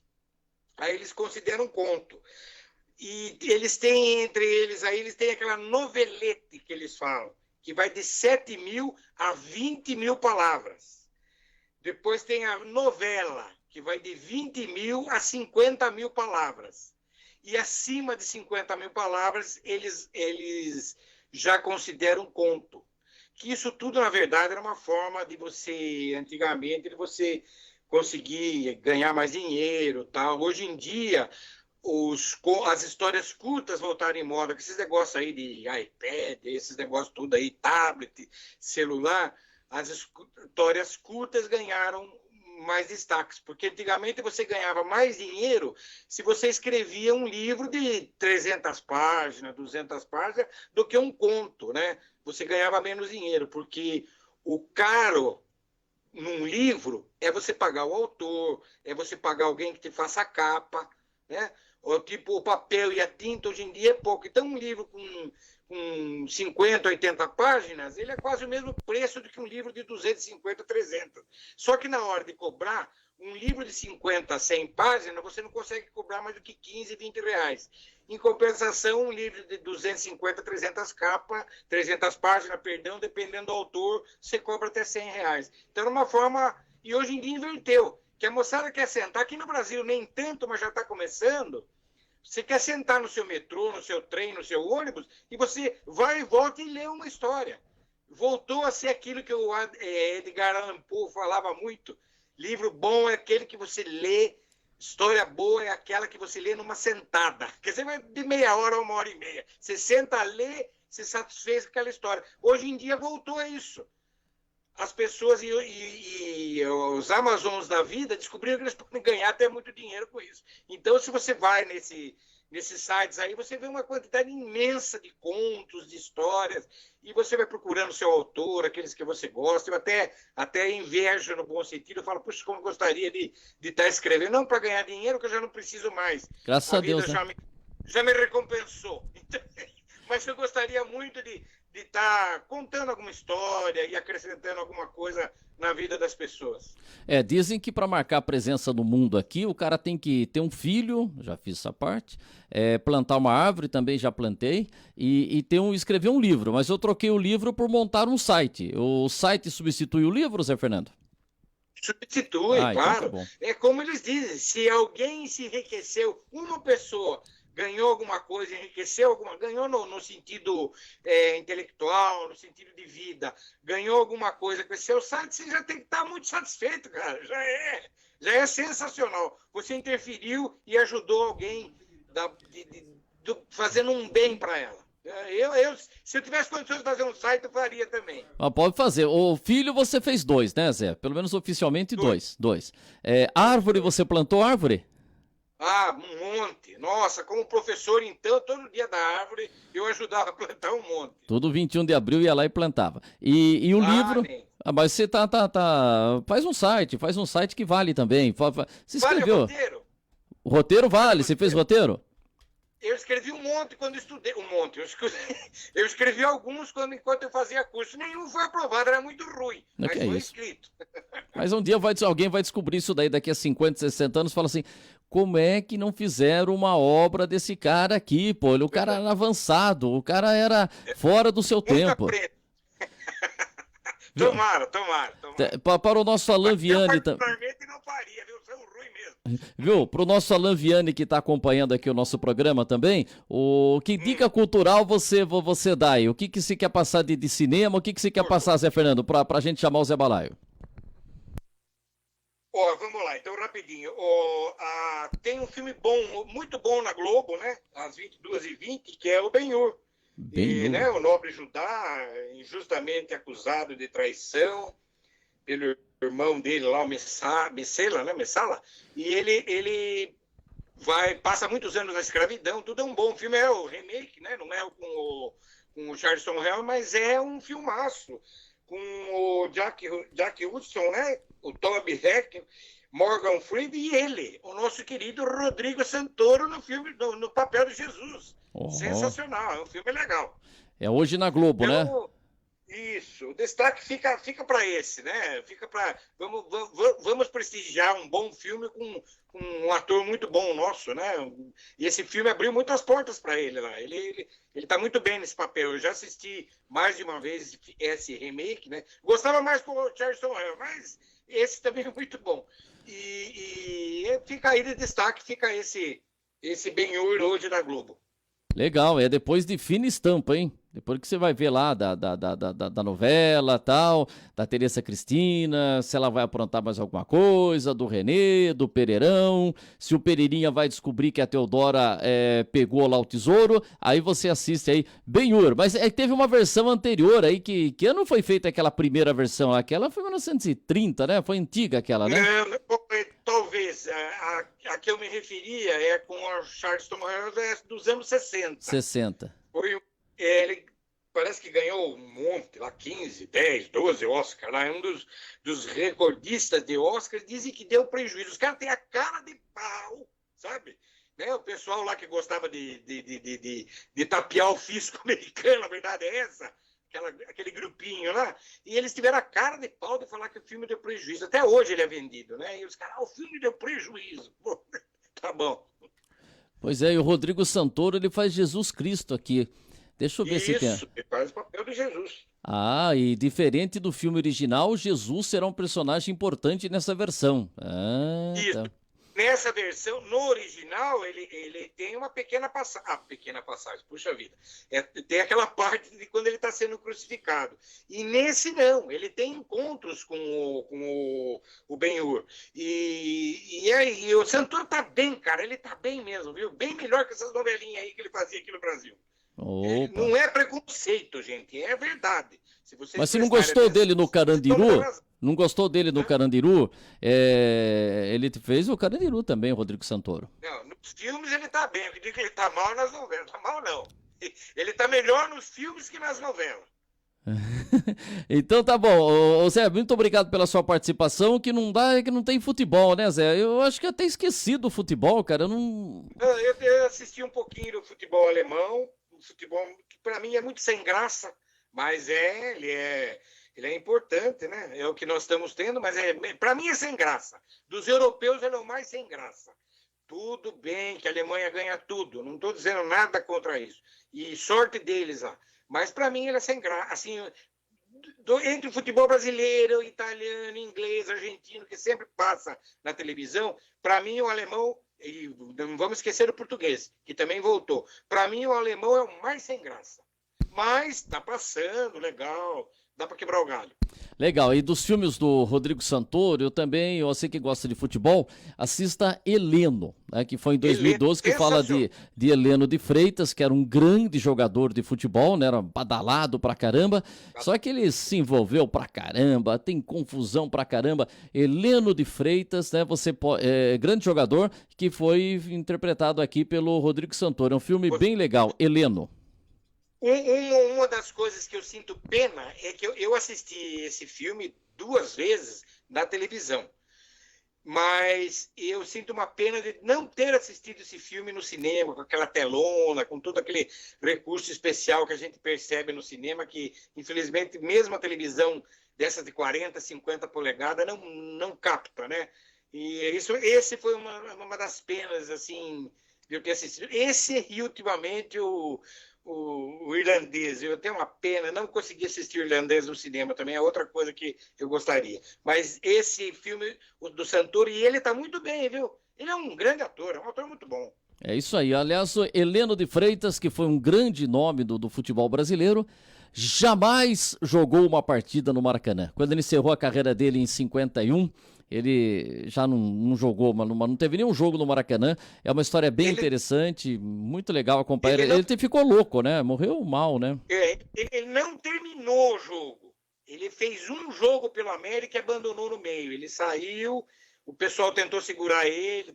Aí eles consideram conto. E eles têm, entre eles, aí eles têm aquela novelete que eles falam, que vai de 7.000 a 20.000 palavras. Depois tem a novela, que vai de 20.000 a 50.000 palavras. E acima de 50.000 palavras, eles já consideram conto. Que isso tudo, na verdade, era uma forma de você, antigamente, de você conseguir ganhar mais dinheiro, tal. Hoje em dia, as histórias curtas voltaram em moda, que esses negócios aí de iPad, esses negócios tudo aí, tablet, celular, as histórias curtas ganharam mais destaques, porque antigamente você ganhava mais dinheiro se você escrevia um livro de 300 páginas, 200 páginas, do que um conto, né? Você ganhava menos dinheiro, porque o caro num livro é você pagar o autor, é você pagar alguém que te faça a capa, né? Ou, tipo, o papel e a tinta hoje em dia é pouco. Então, um livro com 50, 80 páginas, ele é quase o mesmo preço do que um livro de 250, 300. Só que na hora de cobrar, um livro de 50, 100 páginas, você não consegue cobrar mais do que 15, 20 reais. Em compensação, um livro de 250, 300 páginas, dependendo do autor, você cobra até 100 reais. Então, é uma forma... E hoje em dia inverteu. Que a moçada quer sentar, aqui no Brasil nem tanto, mas já está começando. Você quer sentar no seu metrô, no seu trem, no seu ônibus, e você vai e volta e lê uma história. Voltou a ser aquilo que o Edgar Allan Poe falava muito. Livro bom é aquele que você lê, história boa é aquela que você lê numa sentada. Quer dizer, vai de meia hora a 1h30. Você senta a ler, se satisfez com aquela história. Hoje em dia voltou a isso. As pessoas e os Amazons da vida descobriram que eles podem ganhar até muito dinheiro com isso. Então, se você vai nesses sites aí, você vê uma quantidade imensa de contos, de histórias, e você vai procurando o seu autor, aqueles que você gosta. Eu até invejo no bom sentido. Eu falo, puxa, como gostaria de estar escrevendo. Não para ganhar dinheiro, que eu já não preciso mais. Graças a Deus, vida já me recompensou. Então, mas eu gostaria muito de estar contando alguma história e acrescentando alguma coisa na vida das pessoas. Dizem que para marcar a presença no mundo aqui, o cara tem que ter um filho, já fiz essa parte, plantar uma árvore, também já plantei, e escrever um livro, mas eu troquei o livro por montar um site. O site substitui o livro, Zé Fernando? Substitui, claro. Então tá bom. É como eles dizem, se alguém se enriqueceu, uma pessoa ganhou alguma coisa, enriqueceu ganhou no sentido intelectual, no sentido de vida, ganhou alguma coisa com esse seu site, você já tem que estar muito satisfeito, cara. Já é sensacional. Você interferiu e ajudou alguém fazendo um bem para ela. Se eu tivesse condições de fazer um site, eu faria também. Pode fazer. O filho você fez 2, né, Zé? Pelo menos oficialmente 2. Árvore, você plantou árvore? Um monte. Nossa, como professor, então, todo dia da árvore, eu ajudava a plantar um monte. Todo 21 de abril ia lá e plantava. E o livro... mas você faz um site que vale também. Você escreveu... Vale o roteiro? O roteiro vale, você fez roteiro? Eu escrevi um monte quando estudei. Um monte. Eu escrevi alguns enquanto eu fazia curso. Nenhum foi aprovado, era muito ruim. Mas foi escrito. Mas um dia alguém vai descobrir isso daí daqui a 50, 60 anos e fala assim, como é que não fizeram uma obra desse cara aqui, pô? O cara era avançado, o cara era fora do seu tempo. Tomara. Para o nosso Alain Vianney também. Não faria, viu? São ruim mesmo. Viu? Para o nosso Alain Vianney que está acompanhando aqui o nosso programa também, que dica cultural você dá aí? O que você quer passar de cinema? O que você quer passar, Zé Fernando, para a gente chamar o Zé Balaio? Vamos lá, então rapidinho. Tem um filme muito bom na Globo, né? Às 22h20, que é o Ben-Hur. Né, o nobre Judá, injustamente acusado de traição pelo irmão dele lá, o Messala, e ele passa muitos anos na escravidão. Tudo é um bom filme, é o remake, né? Não é com o Charleston Heston, mas é um filmaço com o Jack Hudson, né? O Toby Heck, Morgan Freeman e ele, o nosso querido Rodrigo Santoro no filme, no papel de Jesus. Sensacional, é um filme legal. É hoje na Globo, então, né? Isso, o destaque fica para esse, né? Vamos prestigiar um bom filme com um ator muito bom nosso, né? E esse filme abriu muitas portas para ele lá. Ele está muito bem nesse papel. Eu já assisti mais de uma vez esse remake, né? Gostava mais com o Charleston Heston, mas esse também é muito bom. E fica aí de destaque, fica esse Ben-Hur hoje da Globo. Legal, é depois de fina estampa, hein? Depois que você vai ver lá da novela, tal, da Teresa Cristina, se ela vai aprontar mais alguma coisa, do Renê, do Pereirão, se o Pereirinha vai descobrir que a Teodora pegou lá o tesouro, aí você assiste aí Ben-Hur. Mas teve uma versão anterior aí, que ano foi feita aquela primeira versão? Aquela foi em 1930, né? Foi antiga aquela, né? Talvez. A que eu me referia é com o Charleston Heston dos anos 60. 60. Ele parece que ganhou um monte, lá 15, 10, 12 Oscars, lá é um dos recordistas de Oscars, dizem que deu prejuízo. Os caras têm a cara de pau, sabe? Né? O pessoal lá que gostava de tapear o fisco americano, a verdade é essa, aquele grupinho lá, e eles tiveram a cara de pau de falar que o filme deu prejuízo. Até hoje ele é vendido, né? E os caras, o filme deu prejuízo. Pô, tá bom. Pois é, e o Rodrigo Santoro, ele faz Jesus Cristo aqui. Deixa eu ver se tem. Isso, ele faz o papel de Jesus. E diferente do filme original, Jesus será um personagem importante nessa versão. Isso. Tá. Nessa versão, no original, ele tem uma pequena passagem, puxa vida. Tem aquela parte de quando ele está sendo crucificado. E nesse não, ele tem encontros com o Ben-Hur. E o Santoro tá bem, cara, ele tá bem mesmo, viu? Bem melhor que essas novelinhas aí que ele fazia aqui no Brasil. Não é preconceito, gente, é verdade. Mas você não gostou dele no Carandiru? Não gostou dele no Carandiru? Ele fez o Carandiru também, o Rodrigo Santoro. Não, nos filmes ele tá bem. Eu digo que ele tá mal nas novelas. Tá mal, não. Ele tá melhor nos filmes que nas novelas. Então tá bom. Ô, Zé, muito obrigado pela sua participação. Que não dá é que não tem futebol, né, Zé? Eu acho que até esqueci do futebol, cara. Eu assisti um pouquinho do futebol alemão. O futebol que para mim é muito sem graça, mas ele é importante, né? É o que nós estamos tendo, mas para mim é sem graça. Dos europeus ele é o mais sem graça. Tudo bem que a Alemanha ganha tudo, não estou dizendo nada contra isso. E sorte deles lá. Mas para mim ele é sem graça. Assim, entre o futebol brasileiro, italiano, inglês, argentino, que sempre passa na televisão, para mim o alemão, e não vamos esquecer o português, que também voltou. Para mim o alemão é o mais sem graça. Mas está passando, legal. dá para quebrar o galho. Legal, e dos filmes do Rodrigo Santoro, você que gosta de futebol, assista Heleno, né, que foi em 2012, que fala de Heleno de Freitas, que era um grande jogador de futebol, né, era badalado pra caramba, só que ele se envolveu pra caramba, tem confusão pra caramba. Heleno de Freitas, né, grande jogador, que foi interpretado aqui pelo Rodrigo Santoro, é um filme bem legal, Heleno. Uma das coisas que eu sinto pena é que eu assisti esse filme 2 vezes na televisão, mas eu sinto uma pena de não ter assistido esse filme no cinema, com aquela telona, com todo aquele recurso especial que a gente percebe no cinema, que infelizmente mesmo a televisão dessas de 40, 50 polegadas não capta, né? E esse foi uma das penas, assim, de eu ter assistido. Esse e ultimamente o irlandês, eu tenho uma pena, não consegui assistir o irlandês no cinema também, é outra coisa que eu gostaria. Mas esse filme, o do Santoro, e ele está muito bem, viu? Ele é um grande ator, é um ator muito bom. É isso aí, aliás, o Heleno de Freitas, que foi um grande nome do futebol brasileiro, jamais jogou uma partida no Maracanã. Quando ele encerrou a carreira dele em 51, ele já não jogou, não teve nenhum jogo no Maracanã. É uma história bem interessante, muito legal acompanhar. Ele ficou louco, né? Morreu mal, né? Ele não terminou o jogo. Ele fez um jogo pelo América e abandonou no meio. Ele saiu, o pessoal tentou segurar ele,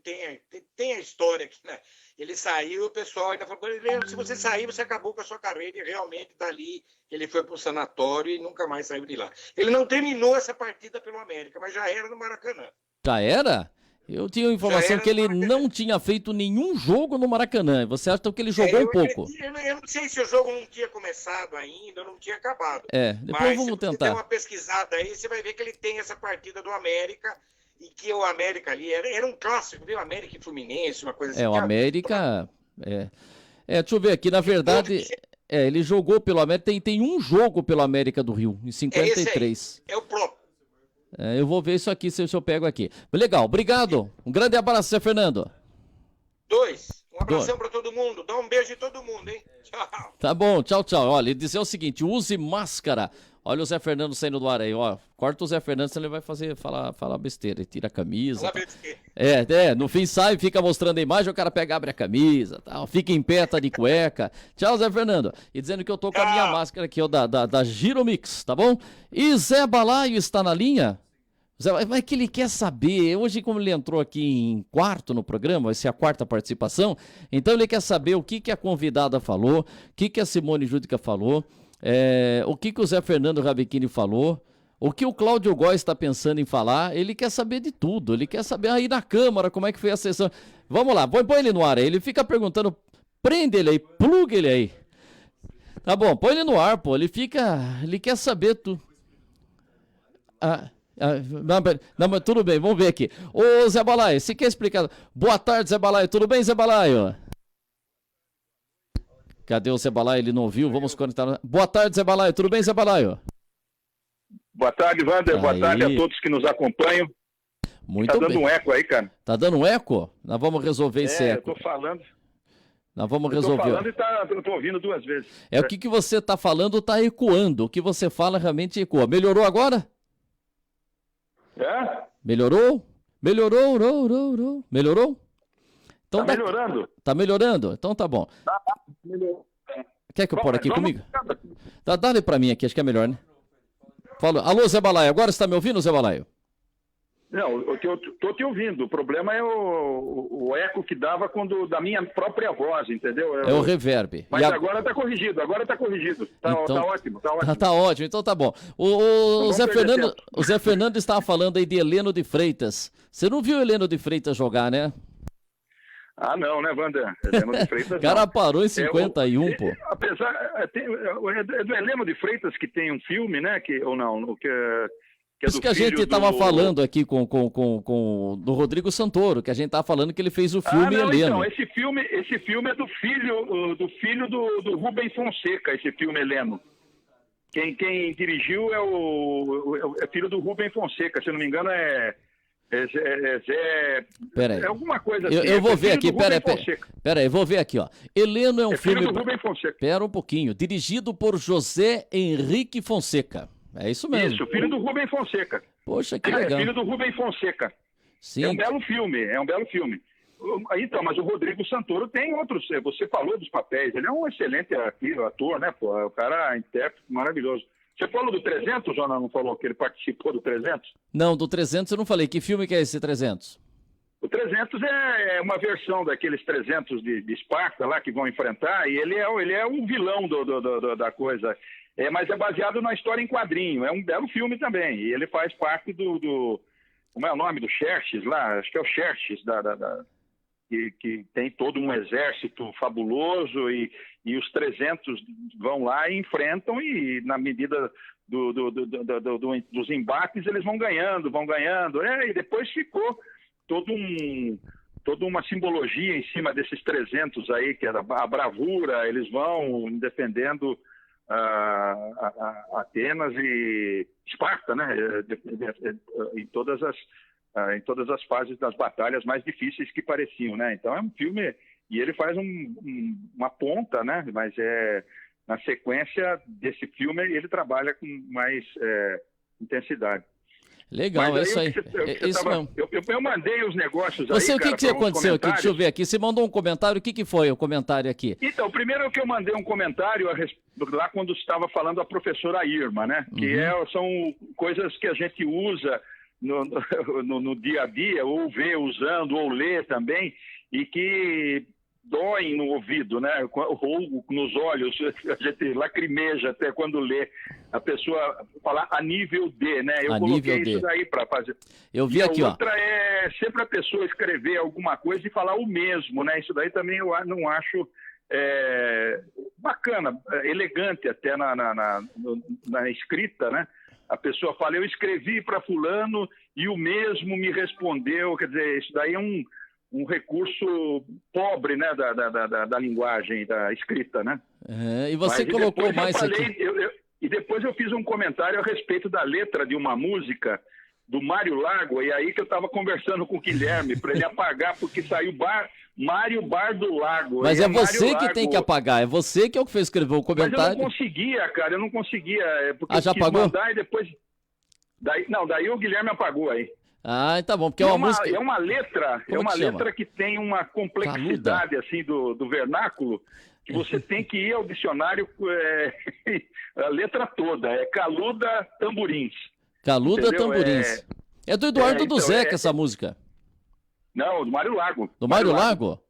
tem a história aqui, né? Ele saiu, o pessoal ainda falou, se você sair, você acabou com a sua carreira, e realmente dali ele foi para o sanatório e nunca mais saiu de lá. Ele não terminou essa partida pelo América, mas já era no Maracanã. Já era? Eu tinha a informação que ele não tinha feito nenhum jogo no Maracanã. Você acha que ele jogou um pouco? Eu não sei se o jogo não tinha começado ainda, não tinha acabado. Depois vamos tentar. Se você der uma pesquisada aí, você vai ver que ele tem essa partida do América, e que o América ali era um clássico, viu? América e Fluminense, uma coisa assim. O América... deixa eu ver aqui, na verdade... ele jogou pelo América, tem um jogo pelo América do Rio, em 53. É o próprio. Eu vou ver isso aqui, se eu pego aqui. Legal, obrigado. Um grande abraço, Zé Fernando. 2. Um abração para todo mundo. Dá um beijo em todo mundo, hein? Tchau. Tá bom, tchau, tchau. Olha, ele dizer o seguinte, use máscara. Olha o Zé Fernando saindo do ar aí, ó. Corta o Zé Fernando, senão ele vai falar besteira. Ele tira a camisa. No fim sai, fica mostrando a imagem, o cara abre a camisa, tal, fica em pé, tá de cueca. Tchau, Zé Fernando. E dizendo que eu tô com a minha máscara aqui, ó, da Giromix, tá bom? E Zé Balaio está na linha? Mas que ele quer saber, hoje como ele entrou aqui em quarto no programa, vai ser a 4ª participação, então ele quer saber o que a convidada falou, o que a Simone Júdica falou, o que o Zé Fernando Rabechini falou, o que o Cláudio Góes está pensando em falar, ele quer saber de tudo, ele quer saber aí na Câmara, como é que foi a sessão. Vamos lá, põe ele no ar aí, ele fica perguntando, prende ele aí, pluga ele aí. Tá bom, põe ele no ar, pô, ele quer saber tudo. Não, mas tudo bem, vamos ver aqui. Ô Zé Balaio, você quer explicar? Boa tarde, Zé Balaio, tudo bem, Zé Balaio? Cadê o Zé Balaio? Ele não ouviu, vamos conectar. Boa tarde, Zé Balaio, tudo bem, Zé Balaio? Boa tarde, Wander, boa tarde a todos que nos acompanham. Muito bem. Tá dando um eco aí, cara. Tá dando um eco? Nós vamos resolver esse eco. Eu tô falando. Nós vamos resolver. Eu tô falando e eu tô ouvindo 2 vezes. O que você tá falando tá ecoando, o que você fala realmente ecoa. Melhorou agora? Melhorou? Melhorou? Então tá melhorando? Tá melhorando? Então tá bom. Melhorou. Quer que eu pôr aqui comigo? Dá-lhe pra mim aqui, acho que é melhor, né? Fala. Alô, Zé Balaio, agora você tá me ouvindo, Zé Balaio? Não, eu tô te ouvindo. O problema é o eco que dava da minha própria voz, entendeu? É o reverb. Mas agora tá corrigido, Tá, então, tá ótimo. Tá ótimo, então tá bom. O Zé Fernando estava falando aí de Heleno de Freitas. Você não viu Heleno de Freitas jogar, né? Ah, não, né, Wander? Heleno de Freitas. O cara parou em 51, pô. Apesar. É do Heleno de Freitas que tem um filme, né? Ou não? Que é isso que a gente estava falando aqui do Rodrigo Santoro, que a gente estava falando que ele fez o filme Heleno. Então, esse filme é do filho do Rubem Fonseca, esse filme Heleno. Quem dirigiu é filho do Rubem Fonseca, se não me engano Peraí. É alguma coisa assim. Eu vou ver aqui, peraí, eu vou ver aqui, ó. Heleno é um filme... Filho do Rubem Fonseca. Pera um pouquinho. Dirigido por José Henrique Fonseca. É isso mesmo. Isso, filho do Rubem Fonseca. Poxa, que legal. Filho do Rubem Fonseca. Sim. É um belo filme. Então, mas o Rodrigo Santoro tem outros. Você falou dos papéis, ele é um excelente ator, né? Pô, o cara é intérprete maravilhoso. Você falou do 300, ou não falou que ele participou do 300? Não, do 300 eu não falei. Que filme que é esse 300? O 300 é uma versão daqueles 300 de Esparta lá que vão enfrentar, e ele é o vilão da coisa. Mas é baseado na história em quadrinho. É um belo filme também. E ele faz parte do como é o nome do Xerxes lá? Acho que é o Xerxes que tem todo um exército fabuloso e os 300 vão lá e enfrentam, e na medida dos embates eles vão ganhando. E depois ficou toda uma simbologia em cima desses 300 aí, que era a bravura, eles vão defendendo Atenas e Esparta, né? Em todas as fases das batalhas mais difíceis que pareciam, né? Então é um filme, e ele faz uma ponta, né? Mas na sequência desse filme ele trabalha com mais intensidade. Legal, é isso aí. Eu mandei os negócios aí, cara, o que aconteceu aqui? Deixa eu ver aqui. Você mandou um comentário, o que foi o comentário aqui? Então, primeiro é que eu mandei um comentário lá quando estava falando a professora Irma, né? Que são coisas que a gente usa no dia a dia, ou vê usando, ou lê também, e que doem no ouvido, né? Ou nos olhos, a gente lacrimeja até quando lê a pessoa falar a nível D, né? Eu coloquei isso daí para fazer. Eu vi aqui, ó. A outra é sempre a pessoa escrever alguma coisa e falar o mesmo, né? Isso daí também eu não acho bacana, elegante até na escrita, né? A pessoa fala, eu escrevi para fulano e o mesmo me respondeu. Quer dizer, isso daí é um recurso pobre, né, da linguagem, da escrita, né? E você colocou mais aqui. E depois eu fiz um comentário a respeito da letra de uma música do Mário Lago, e aí que eu estava conversando com o Guilherme para ele apagar, porque saiu Mário Bar do Lago. Mas é você que tem que apagar, é você que é o que fez escrever o comentário. Mas eu não conseguia, cara, eu não conseguia. Porque já apagou? Mandar e depois... Daí o Guilherme apagou aí. Tá bom, porque é uma música... É uma letra, letra que tem uma complexidade assim do vernáculo, que você tem que ir ao dicionário, a letra toda, é Caluda Tamborins. Caluda, entendeu? Tamborins. É do Eduardo do Zeca essa música. Não, do Mário Lago. Do Mário Lago?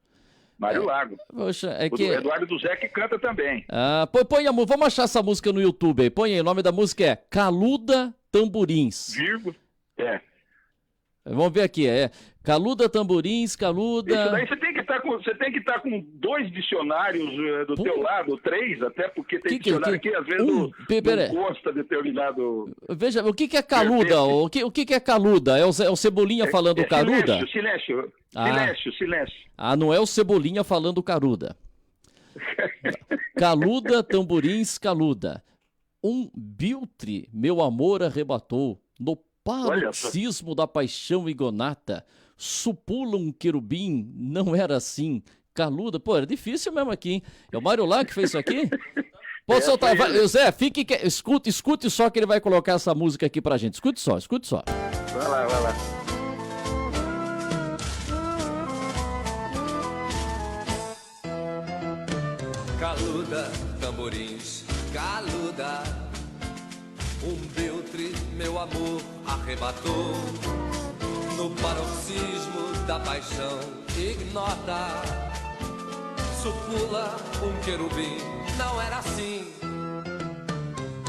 Mário Lago. Poxa, o Eduardo do Zeca canta também. Põe a música, vamos achar essa música no YouTube aí. Põe aí, o nome da música é Caluda Tamborins. Vamos ver aqui, Caluda Tamborins, Caluda... Isso daí você tem que estar com 2 dicionários do teu lado, 3 até, porque tem dicionário que às vezes não consta determinado... Veja, o que é Caluda? O que é Caluda? É o Cebolinha falando Caluda? Silêncio. Não é o Cebolinha falando Caruda. Caluda, Tamborins, Caluda. Um biltre, meu amor arrebatou, no paroxismo da paixão igonata, supula um querubim, não era assim, Caluda, era difícil mesmo aqui, hein? É o Mário Lago que fez isso aqui? Pode soltar, Zé, escute só que ele vai colocar essa música aqui pra gente, escute só. Vai lá. Caluda, tamborins, caluda, um biltre, meu amor, arrebatou, no paroxismo da paixão ignota, supula um querubim, não era assim.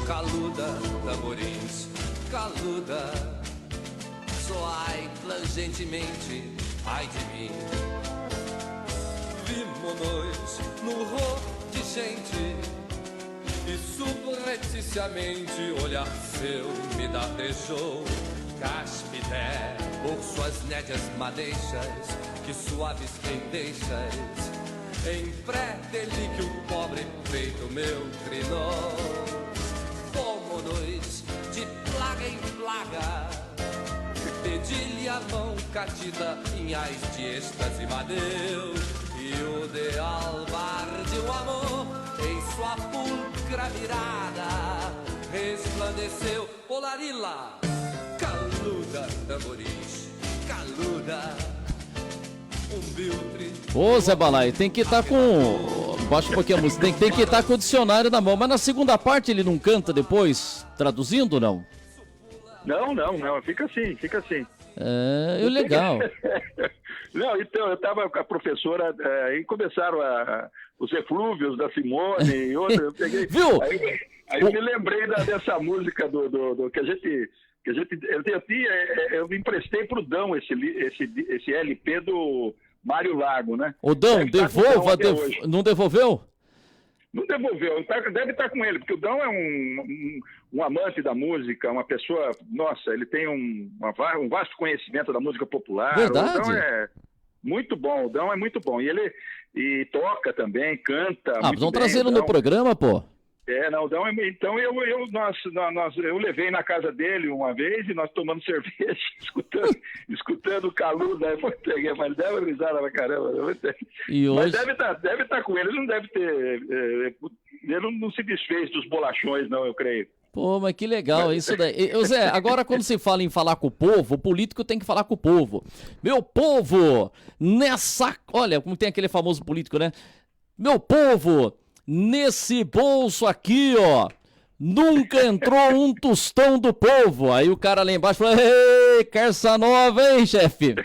Caluda, tamborins, caluda, soai flangentemente, ai de mim. Vimo-nos no rol de gente e subrepticiamente olhar seu me datejou. Caspidé, por suas nédias madeixas, que suaves pendeixas, em pré-delíquio pobre peito meu trinou. Fomos-nos de plaga em plaga, pedi-lhe a mão catida em ais de êxtase madeu, e o ideal bar de um amor em sua pulcra mirada resplandeceu. Polarila, caluda, tamboris, caluda, um biltre. Ô, Zé Balai, tem que estar com... Baixa um pouquinho a música. Tem que estar com o dicionário na mão. Mas na segunda parte ele não canta depois, traduzindo ou não? Não. Fica assim. É, legal. Não, então, eu estava com a professora e começaram os eflúvios da Simone e outras. Eu peguei. Viu? Aí eu me lembrei dessa música do que a gente eu me emprestei pro Dão esse LP do Mário Lago, né? O Dão, devolva, não devolveu? Não devolveu, deve estar com ele, porque o Dão é um amante da música, uma pessoa, nossa, ele tem um vasto conhecimento da música popular. Verdade. O Dão é muito bom, e ele toca também, canta. Ah, vamos trazer ele no programa, pô. Não, então eu levei na casa dele uma vez e nós tomando cerveja, escutando o Caluda, mas deve risada pra caramba. E hoje... Mas deve estar com ele não deve ter, ele não se desfez dos bolachões não, eu creio. Pô, mas que legal isso daí. Zé, agora quando se fala em falar com o povo, o político tem que falar com o povo. Meu povo, olha, como tem aquele famoso político, né? Meu povo, nesse bolso aqui, ó, nunca entrou um tostão do povo. Aí o cara lá embaixo fala, ei, carça nova, hein, chefe?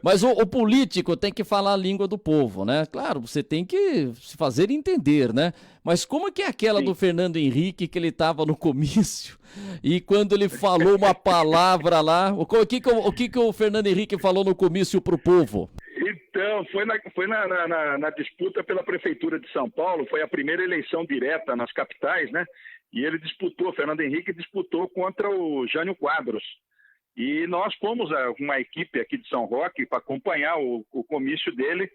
Mas o político tem que falar a língua do povo, né? Claro, você tem que se fazer entender, né? Mas como que é aquela do Fernando Henrique que ele tava no comício e quando ele falou uma palavra lá, o que o Fernando Henrique falou no comício pro povo? Então, foi na disputa pela Prefeitura de São Paulo, foi a primeira eleição direta nas capitais, né? E ele Fernando Henrique disputou contra o Jânio Quadros. E nós fomos uma equipe aqui de São Roque para acompanhar o comício dele,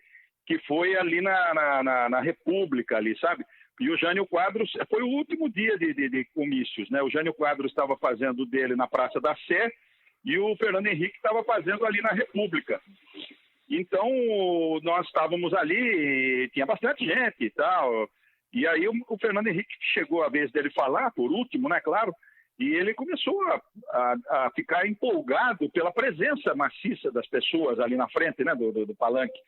que foi ali na República, ali, sabe? E o Jânio Quadros, foi o último dia de comícios, né? O Jânio Quadros estava fazendo dele na Praça da Sé e o Fernando Henrique estava fazendo ali na República. Então, nós estávamos ali, tinha bastante gente e tal, e aí o Fernando Henrique chegou a vez dele falar, por último, né, claro, e ele começou a ficar empolgado pela presença maciça das pessoas ali na frente, né, do palanque.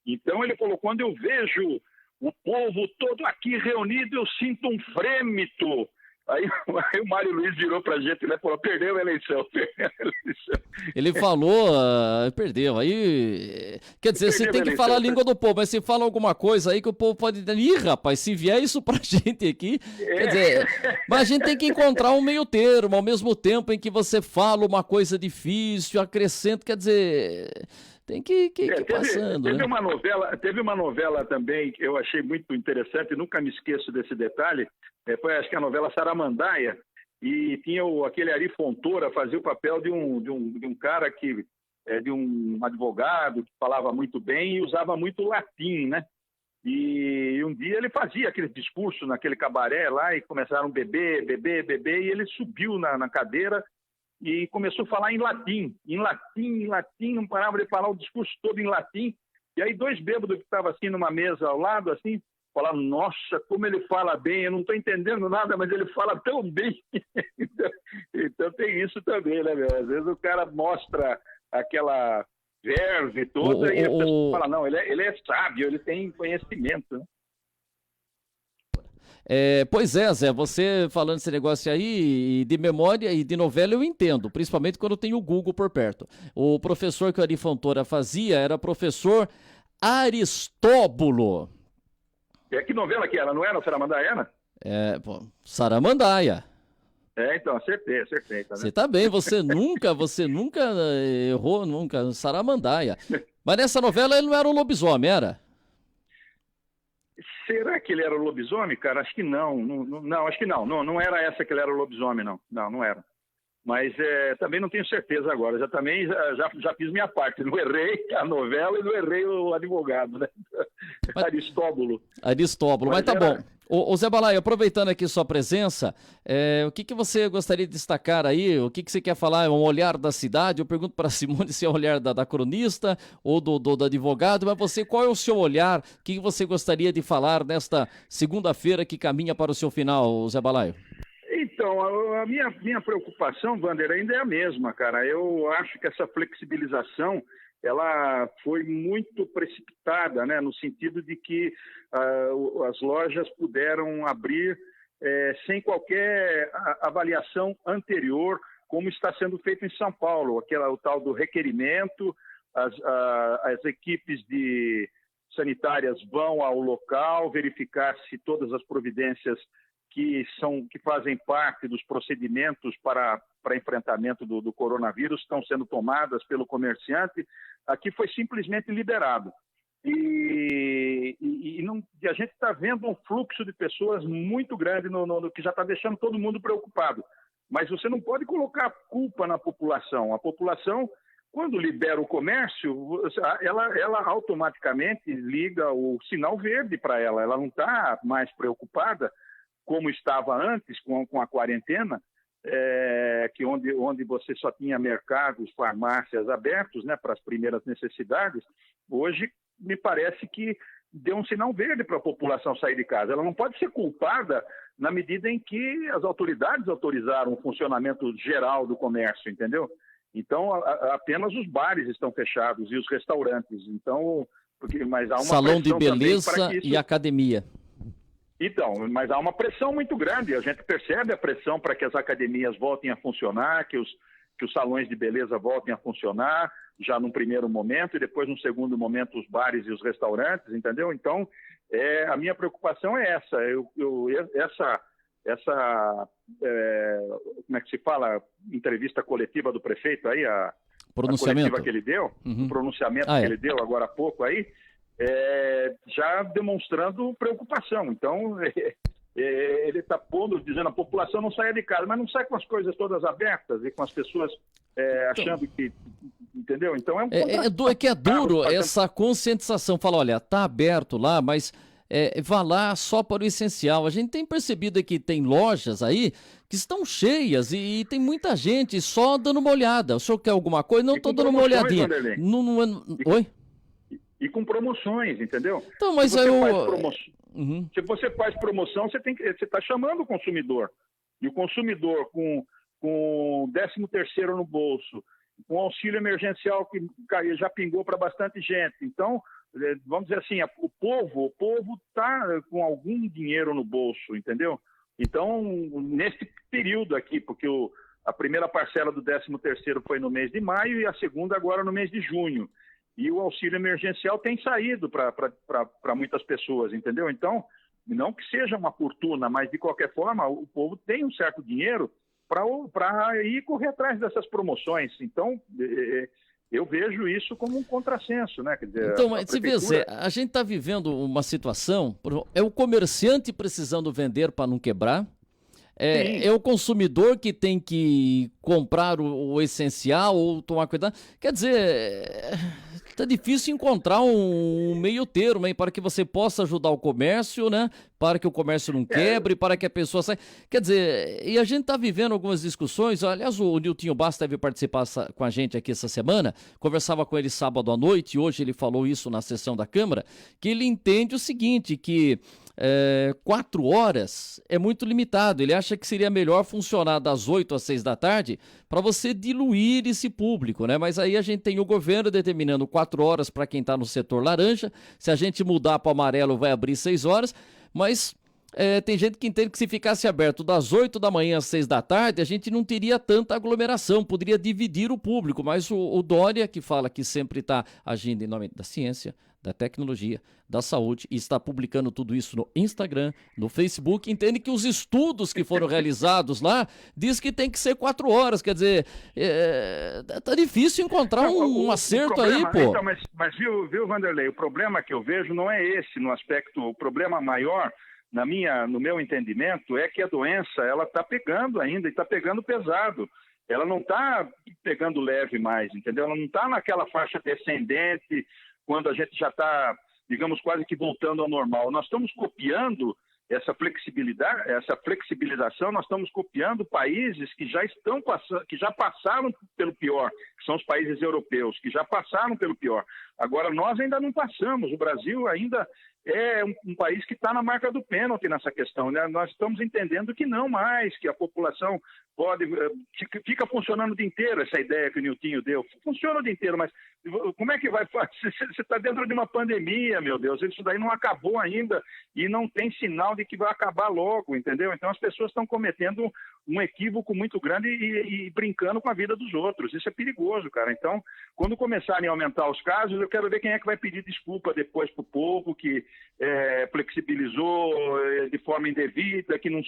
Então, ele falou, quando eu vejo o povo todo aqui reunido, eu sinto um frêmito. Aí o Mário Luiz virou pra gente, né? Falou, perdeu a eleição. Ele falou, perdeu. Aí, quer dizer, você tem que falar a língua do povo, mas se fala alguma coisa aí que o povo pode dizer, ih, rapaz, se vier isso pra gente aqui, quer dizer, mas a gente tem que encontrar um meio termo, ao mesmo tempo em que você fala uma coisa difícil, acrescenta, quer dizer... Tem que ir passando, teve, né? Teve uma novela também que eu achei muito interessante, nunca me esqueço desse detalhe, foi acho que a novela Saramandaia, e tinha aquele Ari Fontoura fazia o papel de um cara de um advogado que falava muito bem e usava muito latim, né? E um dia ele fazia aquele discurso naquele cabaré lá e começaram a beber, e ele subiu na cadeira e começou a falar em latim, não parava de falar o discurso todo em latim. E aí 2 bêbados que estavam assim numa mesa ao lado, assim, falaram, nossa, como ele fala bem, eu não estou entendendo nada, mas ele fala tão bem. Então tem isso também, né, meu? Às vezes o cara mostra aquela verve toda e a pessoa fala, não, ele é sábio, ele tem conhecimento, né? Pois é, Zé, você falando esse negócio aí de memória e de novela eu entendo, principalmente quando tem o Google por perto. O professor que o Ari Fontoura fazia era professor Aristóbulo. Que novela que era? Não era Saramandaia? Saramandaia. Então, acertei. Tá, você tá bem, você nunca errou, nunca. Saramandaia. Mas nessa novela ele não era um lobisomem, era? Será que ele era o lobisomem, cara? Acho que não. Não, acho que não. Não era essa que ele era o lobisomem, não. Não era. Mas também não tenho certeza agora. Já fiz minha parte. Não errei a novela e não errei o advogado, né? Aristóbulo. Mas tá bom. Ô Zé Balai, aproveitando aqui sua presença, o que você gostaria de destacar aí? O que você quer falar? É um olhar da cidade? Eu pergunto para a Simone se é o olhar da cronista ou do advogado, mas você, qual é o seu olhar? O que você gostaria de falar nesta segunda-feira que caminha para o seu final, Zé Balai? Então, a minha preocupação, Wander, ainda é a mesma, cara. Eu acho que essa flexibilização ela foi muito precipitada, né, no sentido de que as lojas puderam abrir sem qualquer avaliação anterior, como está sendo feito em São Paulo, o tal do requerimento, as equipes sanitárias vão ao local verificar se todas as providências que fazem parte dos procedimentos para enfrentamento do coronavírus estão sendo tomadas pelo comerciante. Aqui foi simplesmente liberado. E a gente está vendo um fluxo de pessoas muito grande no que já está deixando todo mundo preocupado. Mas você não pode colocar a culpa na população. A população, quando libera o comércio, ela automaticamente liga o sinal verde para ela. Ela não está mais preocupada como estava antes, com a quarentena, onde você só tinha mercados, farmácias abertos, né, para as primeiras necessidades. Hoje, me parece que deu um sinal verde para a população sair de casa. Ela não pode ser culpada na medida em que as autoridades autorizaram o funcionamento geral do comércio, entendeu? Então, apenas os bares estão fechados e os restaurantes. Então, mas há uma salão de pressão beleza e academia. Então, mas há uma pressão muito grande. A gente percebe a pressão para que as academias voltem a funcionar, que os salões de beleza voltem a funcionar, já num primeiro momento, e depois, num segundo momento, os bares e os restaurantes, entendeu? Então, a minha preocupação é essa. Como é que se fala? Entrevista coletiva do prefeito aí, a coletiva que ele deu, o pronunciamento que ele deu agora há pouco aí, já demonstrando preocupação. Então, ele está dizendo a população não saia de casa, mas não sai com as coisas todas abertas e com as pessoas achando que... Entendeu? Então é duro essa conscientização. Fala, olha, tá aberto lá, mas vá lá só para o essencial. A gente tem percebido que tem lojas aí que estão cheias e tem muita gente só dando uma olhada. O senhor quer alguma coisa? Não, estou dando uma olhadinha. Oi? E com promoções, entendeu? Então, mas se você faz promoção, você está chamando o consumidor. E o consumidor com 13º no bolso, com auxílio emergencial que já pingou para bastante gente. Então, vamos dizer assim, o povo está com algum dinheiro no bolso, entendeu? Então, nesse período aqui, porque a primeira parcela do 13º foi no mês de maio e a segunda agora no mês de junho. E o auxílio emergencial tem saído para muitas pessoas, entendeu? Então, não que seja uma fortuna, mas de qualquer forma, o povo tem um certo dinheiro para ir correr atrás dessas promoções. Então, eu vejo isso como um contrassenso, né? Quer dizer, então, mas se vê, Zé, a gente está vivendo uma situação, é o comerciante precisando vender para não quebrar, é o consumidor que tem que comprar o essencial ou tomar cuidado. Quer dizer, tá difícil encontrar um meio termo, hein, para que você possa ajudar o comércio, né? Para que o comércio não quebre, para que a pessoa saia. Quer dizer, e a gente tá vivendo algumas discussões. Aliás, o Niltinho Bastos deve participar com a gente aqui essa semana. Conversava com ele sábado à noite, e hoje ele falou isso na sessão da Câmara, que ele entende o seguinte, que 4 horas é muito limitado. Ele acha que seria melhor funcionar das 8 às 6 da tarde para você diluir esse público, né? Mas aí a gente tem o governo determinando 4 horas para quem está no setor laranja. Se a gente mudar para o amarelo, vai abrir 6 horas. Mas tem gente que entende que se ficasse aberto das 8 da manhã às 6 da tarde, a gente não teria tanta aglomeração, poderia dividir o público. Mas o Dória, que fala que sempre está agindo em nome da ciência, da tecnologia, da saúde, e está publicando tudo isso no Instagram, no Facebook, entende que os estudos que foram realizados lá diz que tem que ser 4 horas, quer dizer, tá difícil encontrar um acerto problema, aí, pô. Então, mas viu, Vanderlei, o problema que eu vejo não é esse no aspecto, o problema maior, no meu entendimento, é que a doença, ela está pegando ainda, e está pegando pesado. Ela não está pegando leve mais, entendeu? Ela não está naquela faixa descendente, quando a gente já está, digamos, quase que voltando ao normal. Nós estamos copiando essa flexibilidade, essa flexibilização, nós estamos copiando países que já passaram pelo pior, que são os países europeus, que já passaram pelo pior. Agora, nós ainda não passamos, o Brasil ainda é um país que está na marca do pênalti nessa questão, né? Nós estamos entendendo que não mais, que a população fica funcionando o dia inteiro, essa ideia que o Niltinho deu, funciona o dia inteiro, mas como é que vai fazer? Você está dentro de uma pandemia, meu Deus, isso daí não acabou ainda e não tem sinal de que vai acabar logo, entendeu? Então as pessoas estão cometendo um equívoco muito grande e brincando com a vida dos outros, isso é perigoso, cara. Então, quando começarem a aumentar os casos, eu quero ver quem é que vai pedir desculpa depois para o povo que flexibilizou de forma indevida, que não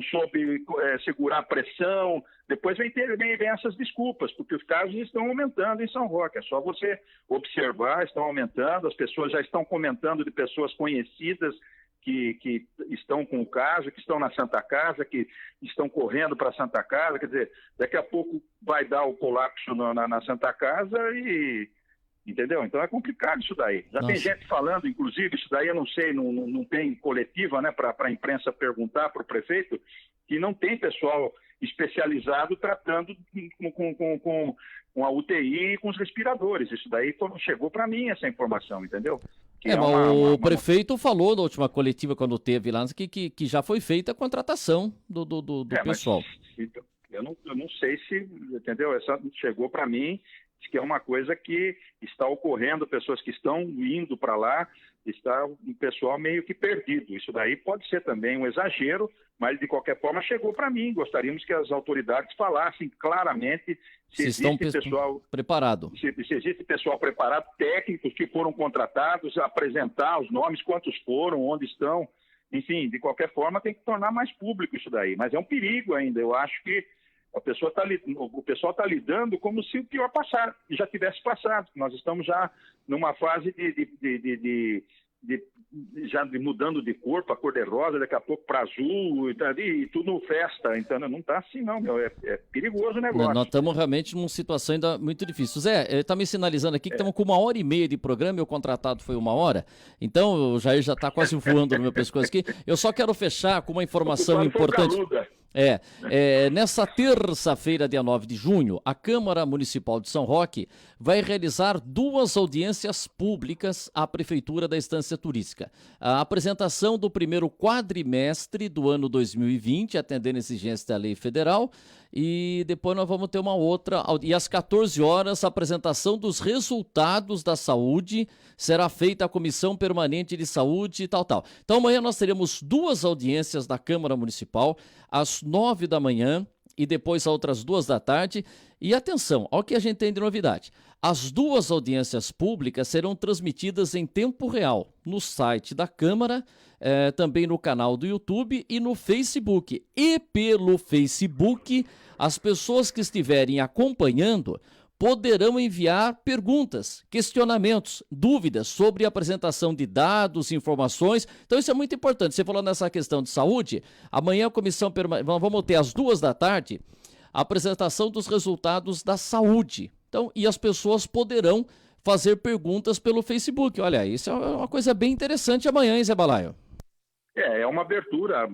soube segurar a pressão. Depois vem essas desculpas, porque os casos estão aumentando em São Roque. É só você observar, estão aumentando, as pessoas já estão comentando de pessoas conhecidas que estão com o caso, que estão na Santa Casa, que estão correndo para a Santa Casa. Quer dizer, daqui a pouco vai dar o colapso na Santa Casa e... Entendeu? Então é complicado isso daí. Já tem gente falando, inclusive, isso daí eu não sei, não tem coletiva, né, para a imprensa perguntar para o prefeito, que não tem pessoal especializado tratando com a UTI e com os respiradores. Isso daí chegou para mim essa informação, entendeu? Mas o prefeito falou na última coletiva, quando teve lá, que já foi feita a contratação do pessoal. Eu não sei se, entendeu? Essa chegou para mim, que é uma coisa que está ocorrendo, pessoas que estão indo para lá, está um pessoal meio que perdido. Isso daí pode ser também um exagero, mas de qualquer forma chegou para mim. Gostaríamos que as autoridades falassem claramente se existe pessoal preparado. Se existe pessoal preparado, técnicos que foram contratados, apresentar os nomes, quantos foram, onde estão. Enfim, de qualquer forma tem que tornar mais público isso daí. Mas é um perigo ainda. Eu acho que o pessoal está lidando como se o pior já tivesse passado. Nós estamos já numa fase já mudando de cor para cor de rosa, daqui a pouco para azul, e tudo festa. Então não está assim não, meu. É perigoso o negócio. Nós estamos realmente numa situação ainda muito difícil. Zé, ele está me sinalizando aqui que estamos com 1h30 de programa e o contratado foi 1 hora. Então o Jair já está quase voando no meu pescoço aqui. Eu só quero fechar com uma informação importante. Nessa terça-feira, dia 9 de junho, a Câmara Municipal de São Roque vai realizar 2 audiências públicas à Prefeitura da Estância Turística. A apresentação do primeiro quadrimestre do ano 2020, atendendo a exigência da lei federal, e depois nós vamos ter uma outra, e às 14 horas, a apresentação dos resultados da saúde, será feita a Comissão Permanente de Saúde e tal. Então amanhã nós teremos 2 audiências da Câmara Municipal, às 9 da manhã e depois às outras 2 da tarde. E atenção, olha o que a gente tem de novidade. As 2 audiências públicas serão transmitidas em tempo real no site da Câmara, também no canal do YouTube e no Facebook. E pelo Facebook, as pessoas que estiverem acompanhando poderão enviar perguntas, questionamentos, dúvidas sobre a apresentação de dados, informações. Então isso é muito importante. Você falou nessa questão de saúde, amanhã a comissão vamos ter às 2 da tarde a apresentação dos resultados da saúde. Então, e as pessoas poderão fazer perguntas pelo Facebook. Olha, isso é uma coisa bem interessante amanhã, hein, Zé Balaio? É uma abertura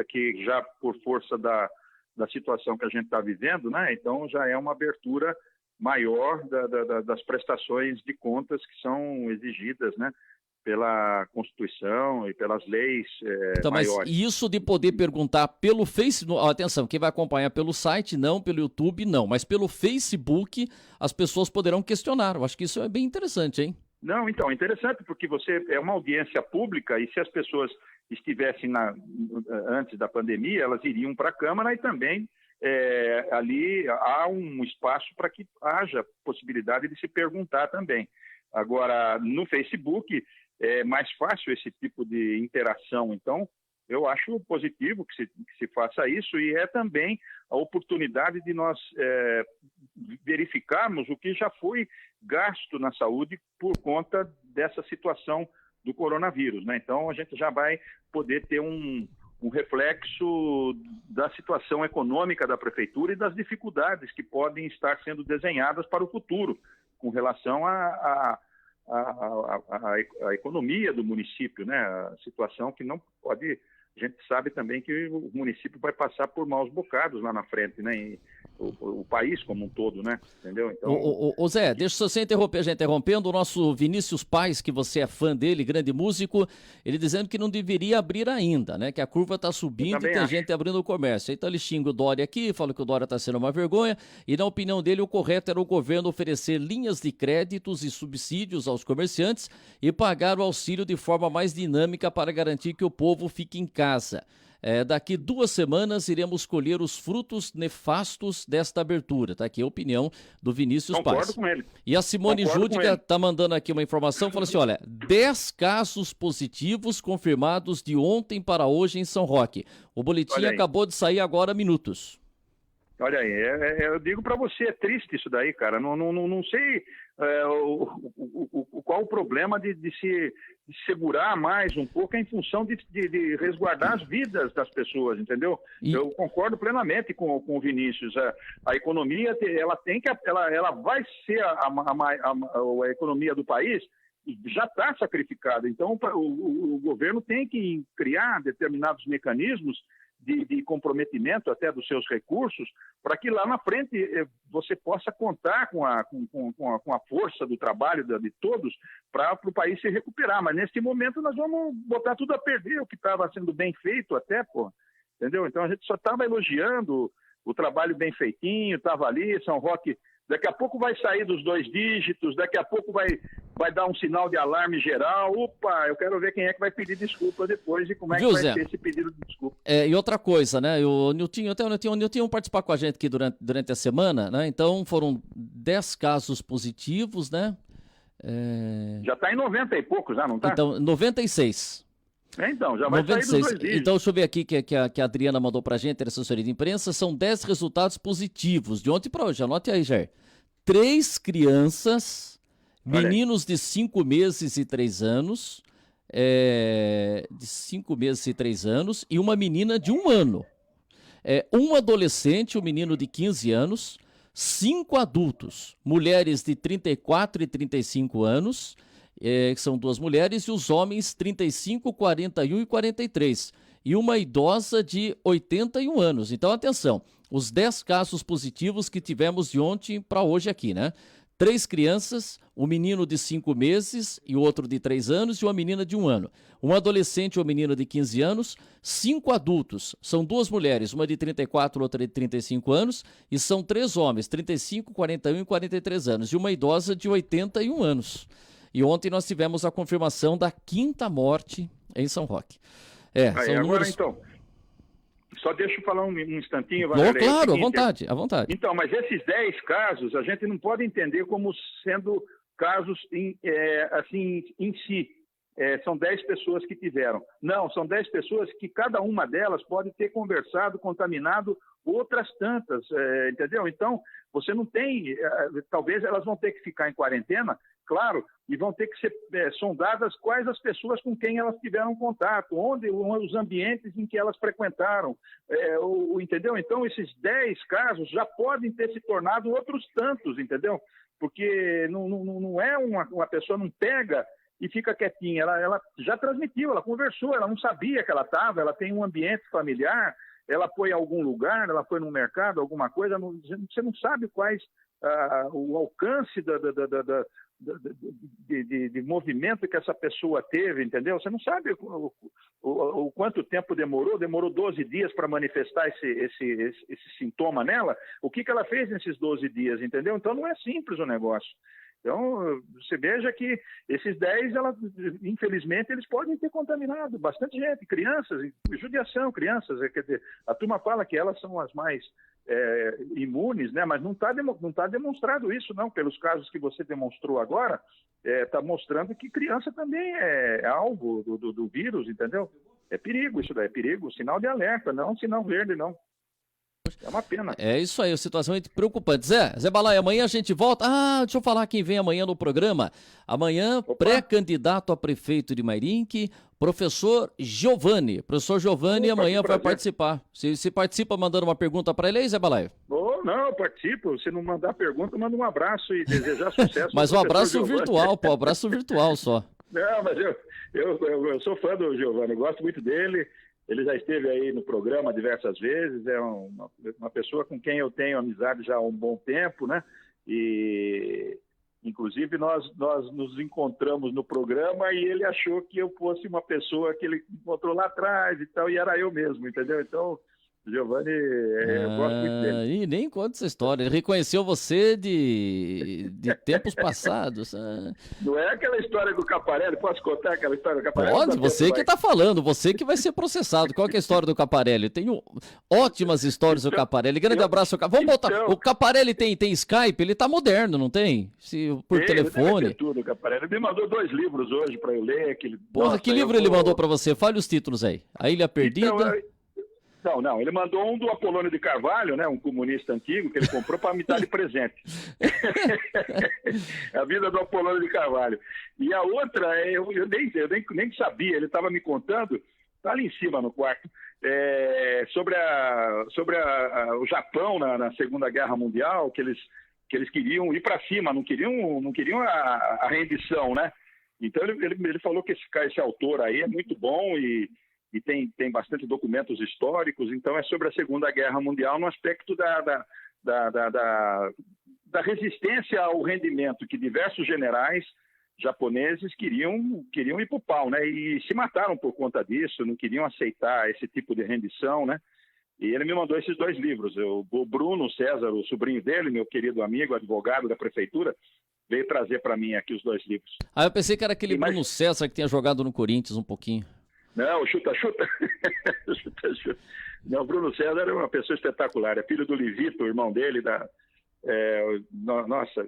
que já por força da situação que a gente está vivendo, né? Então já é uma abertura maior das prestações de contas que são exigidas, né, pela Constituição e pelas leis então, maiores. Mas isso de poder perguntar pelo Facebook, atenção, quem vai acompanhar pelo site não, pelo YouTube não, mas pelo Facebook as pessoas poderão questionar. Eu acho que isso é bem interessante, hein? Não, então, é interessante porque é uma audiência pública e se as pessoas estivessem antes da pandemia, elas iriam para a Câmara e também ali há um espaço para que haja possibilidade de se perguntar também. Agora, no Facebook é mais fácil esse tipo de interação, então eu acho positivo que se faça isso e é também a oportunidade de nós verificarmos o que já foi gasto na saúde por conta dessa situação do coronavírus, né? Então a gente já vai poder ter um reflexo da situação econômica da prefeitura e das dificuldades que podem estar sendo desenhadas para o futuro com relação a a economia do município, né? A situação que não pode... A gente sabe também que o município vai passar por maus bocados lá na frente, né? E o país como um todo, né? Entendeu? Então... Ô Zé, deixa eu só interromper, já interrompendo, o nosso Vinícius Paes, que você é fã dele, grande músico, ele dizendo que não deveria abrir ainda, né? Que a curva está subindo e tem gente abrindo o comércio. Então ele xinga o Dória aqui, fala que o Dória está sendo uma vergonha, e na opinião dele o correto era o governo oferecer linhas de créditos e subsídios aos comerciantes e pagar o auxílio de forma mais dinâmica para garantir que o povo fique em casa. Daqui 2 semanas iremos colher os frutos nefastos desta abertura. Tá aqui a opinião do Vinícius Paes. Concordo com ele. E a Simone Júdica está mandando aqui uma informação, falou assim, olha, 10 casos positivos confirmados de ontem para hoje em São Roque. O boletim acabou de sair agora há minutos. Olha aí, eu digo para você, é triste isso daí, cara. Não sei qual o problema de se segurar mais um pouco em função de resguardar as vidas das pessoas, entendeu? Eu concordo plenamente com o Vinícius. A economia, ela vai ser a economia do país, já está sacrificada. Então, o governo tem que criar determinados mecanismos de comprometimento até dos seus recursos, para que lá na frente você possa contar com a força do trabalho de todos para o país se recuperar. Mas neste momento nós vamos botar tudo a perder, o que estava sendo bem feito até, entendeu? Então a gente só estava elogiando o trabalho bem feitinho, estava ali, São Roque. Daqui a pouco vai sair dos 2 dígitos, daqui a pouco vai dar um sinal de alarme geral. Opa, eu quero ver quem é que vai pedir desculpa depois e como é que vai ser esse pedido de desculpa. E outra coisa, né? O Niltinho participar com a gente aqui durante a semana, né? Então foram 10 casos positivos, né? Já está em 90 e poucos, não está? Então, 96. Então, já vai 96. Sair dos 2 dígitos. Então, deixa eu ver aqui que a Adriana mandou pra gente, a assessoria de imprensa, são 10 resultados positivos, de ontem para hoje. Anote aí, Jair. 3 crianças, meninos de 5 meses e 3 anos, e uma menina de 1 ano. Um adolescente, um menino de 15 anos, 5 adultos, mulheres de 34 e 35 anos, que são 2 mulheres, e os homens 35, 41 e 43. E uma idosa de 81 anos. Então, atenção, os 10 casos positivos que tivemos de ontem para hoje aqui, né? 3 crianças, um menino de 5 meses e outro de 3 anos e uma menina de 1 ano. Um adolescente ou menino de 15 anos, 5 adultos. São 2 mulheres, uma de 34 e outra de 35 anos, e são 3 homens, 35, 41 e 43 anos, e uma idosa de 81 anos. E ontem nós tivemos a confirmação da 5ª morte em São Roque. São agora, números... então, só deixa eu falar um instantinho. Claro, à vontade. Então, mas esses 10 casos, a gente não pode entender como sendo casos em si. São 10 pessoas que tiveram. Não, são 10 pessoas que cada uma delas pode ter conversado, contaminado outras tantas, entendeu? Então, você não tem... talvez elas vão ter que ficar em quarentena, claro, e vão ter que ser sondadas quais as pessoas com quem elas tiveram contato, onde os ambientes em que elas frequentaram, entendeu? Então, esses 10 casos já podem ter se tornado outros tantos, entendeu? Porque não é uma pessoa não pega e fica quietinha, ela já transmitiu, ela conversou, ela não sabia que ela estava, ela tem um ambiente familiar, ela foi a algum lugar, ela foi no mercado, alguma coisa, você não sabe quais o alcance de movimento que essa pessoa teve, entendeu? Você não sabe o quanto tempo demorou 12 dias para manifestar esse sintoma nela, o que ela fez nesses 12 dias, entendeu? Então não é simples o negócio. Então, você veja que esses 10, infelizmente, eles podem ter contaminado bastante gente, crianças, judiação, crianças. Quer dizer, a turma fala que elas são as mais imunes, né? Mas não tá demonstrado isso, não. Pelos casos que você demonstrou agora, está mostrando que criança também é alvo do vírus, entendeu? É perigo isso daí, é perigo, sinal de alerta, não sinal verde, não. É uma pena. É isso aí, a situação é preocupante. Zé Balai, amanhã a gente volta. Deixa eu falar quem vem amanhã no programa. Amanhã, pré-candidato a prefeito de Mairinque, professor Giovanni. Professor Giovanni amanhã vai participar. Se participa mandando uma pergunta para ele aí, Zé Balai? Não, eu participo. Se não mandar pergunta, manda um abraço e desejar sucesso. Mas um abraço virtual, pô, abraço virtual só. Não, mas eu sou fã do Giovanni, eu gosto muito dele. Ele já esteve aí no programa diversas vezes, é uma pessoa com quem eu tenho amizade já há um bom tempo, né? E, inclusive, nós nos encontramos no programa e ele achou que eu fosse uma pessoa que ele encontrou lá atrás e tal, e era eu mesmo, entendeu? Então, Giovanni, eu gosto muito dele. E nem conta essa história. Ele reconheceu você de tempos passados. Não é aquela história do Caparelli? Posso contar aquela história do Caparelli? Pode, você que está falando, você que vai ser processado. Qual que é a história do Caparelli? Tenho ótimas histórias do Caparelli. Grande abraço. Vamos botar. O Caparelli tem Skype, ele tá moderno, não tem? Por telefone. Ele tudo, Caparelli. Ele me mandou 2 livros hoje para eu ler. Porra, que livro ele mandou para você? Fale os títulos aí. A Ilha Perdida. Não, ele mandou um do Apolônio de Carvalho, né, um comunista antigo, que ele comprou para me dar de presente. A vida do Apolônio de Carvalho. E a outra, eu nem sabia, ele estava me contando, está ali em cima no quarto, sobre o Japão na Segunda Guerra Mundial, que eles queriam ir para cima, não queriam a rendição, né? Então ele falou que esse autor aí é muito bom e tem bastante documentos históricos, então é sobre a Segunda Guerra Mundial no aspecto da resistência ao rendimento que diversos generais japoneses queriam ir para o pau, né? E se mataram por conta disso, não queriam aceitar esse tipo de rendição, né? E ele me mandou esses 2 livros. O Bruno César, o sobrinho dele, meu querido amigo, advogado da prefeitura, veio trazer para mim aqui os 2 livros. Eu pensei que era aquele Bruno César que tinha jogado no Corinthians um pouquinho. Não, chuta-chuta. Chuta-chuta. Não, o Bruno César é uma pessoa espetacular. É filho do Livito, o irmão dele. Nossa,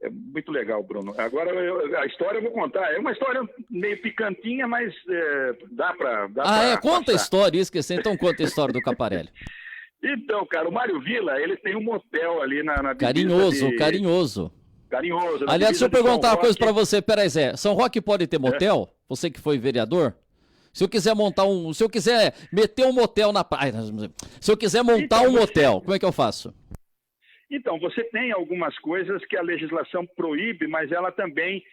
é muito legal, Bruno. Agora, a história eu vou contar. É uma história meio picantinha, mas dá para conta a história, esqueci. Então conta a história do Caparelli. Então, cara, o Mário Villa, ele tem um motel ali na Carinhoso. Aliás, deixa eu perguntar uma coisa para você. Peraí, Zé. São Roque pode ter motel? Você que foi vereador? Se eu quiser se eu quiser meter um motel na praia, se eu quiser montar um motel, como é que eu faço? Então, você tem algumas coisas que a legislação proíbe, mas ela também,